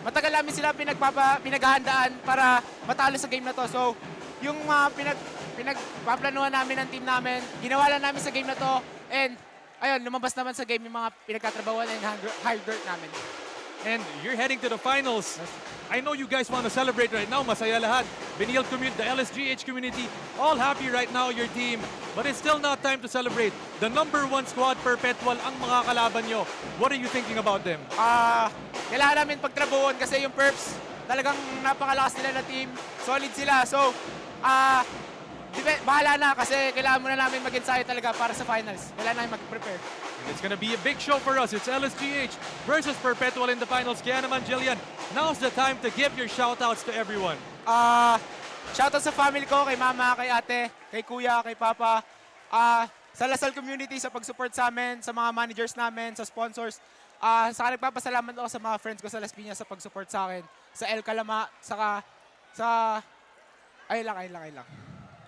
matagal namin sila pinaghahandaan para matalo sa game na to. So, yung pinagpaplanuhan namin ng team namin, ginawa lang namin sa game na to. And, ayun, lumabas naman sa game yung mga pinagkatrabawan and hard work namin. And you're heading to the finals. I know you guys want to celebrate right now. Masaya lahat. Benil community, the LSGH community, all happy right now, your team. But it's still not time to celebrate. The #1 squad, Perpetual, ang mga kalaban nyo. What are you thinking about them? Kailangan namin pagtrabuhon kasi yung Perps, talagang napakalakas nila na team. Solid sila. So, bahala na kasi kailangan muna namin mag-ensayo talaga para sa finals. Kailangan namin mag-prepare. It's gonna be a big show for us. It's LSGH versus Perpetual in the finals. Kaya naman, Jillian, now's the time to give your shoutouts to everyone. Shoutout sa family ko, kay mama, kay ate, kay kuya, kay papa. Sa Lasal community, sa pag-support sa amin, sa mga managers namin, sa sponsors. Saka nagpapasalamat ako sa mga friends ko sa Las Piñas sa pag-support sa akin. Sa El Calama, saka sa... Ay lang.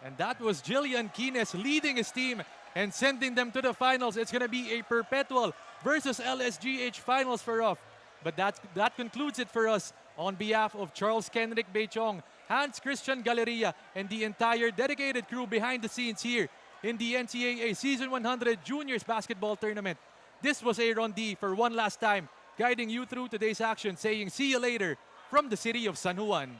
And that was Jillian Kines leading his team and sending them to the finals. It's gonna be a Perpetual versus LSGH finals for off. But that concludes it for us. On behalf of Charles Kenrick Beichong, Hans Christian Galleria, and the entire dedicated crew behind the scenes here in the NCAA Season 100 Juniors Basketball Tournament. This was Aaron D for one last time, guiding you through today's action, saying see you later from the city of San Juan.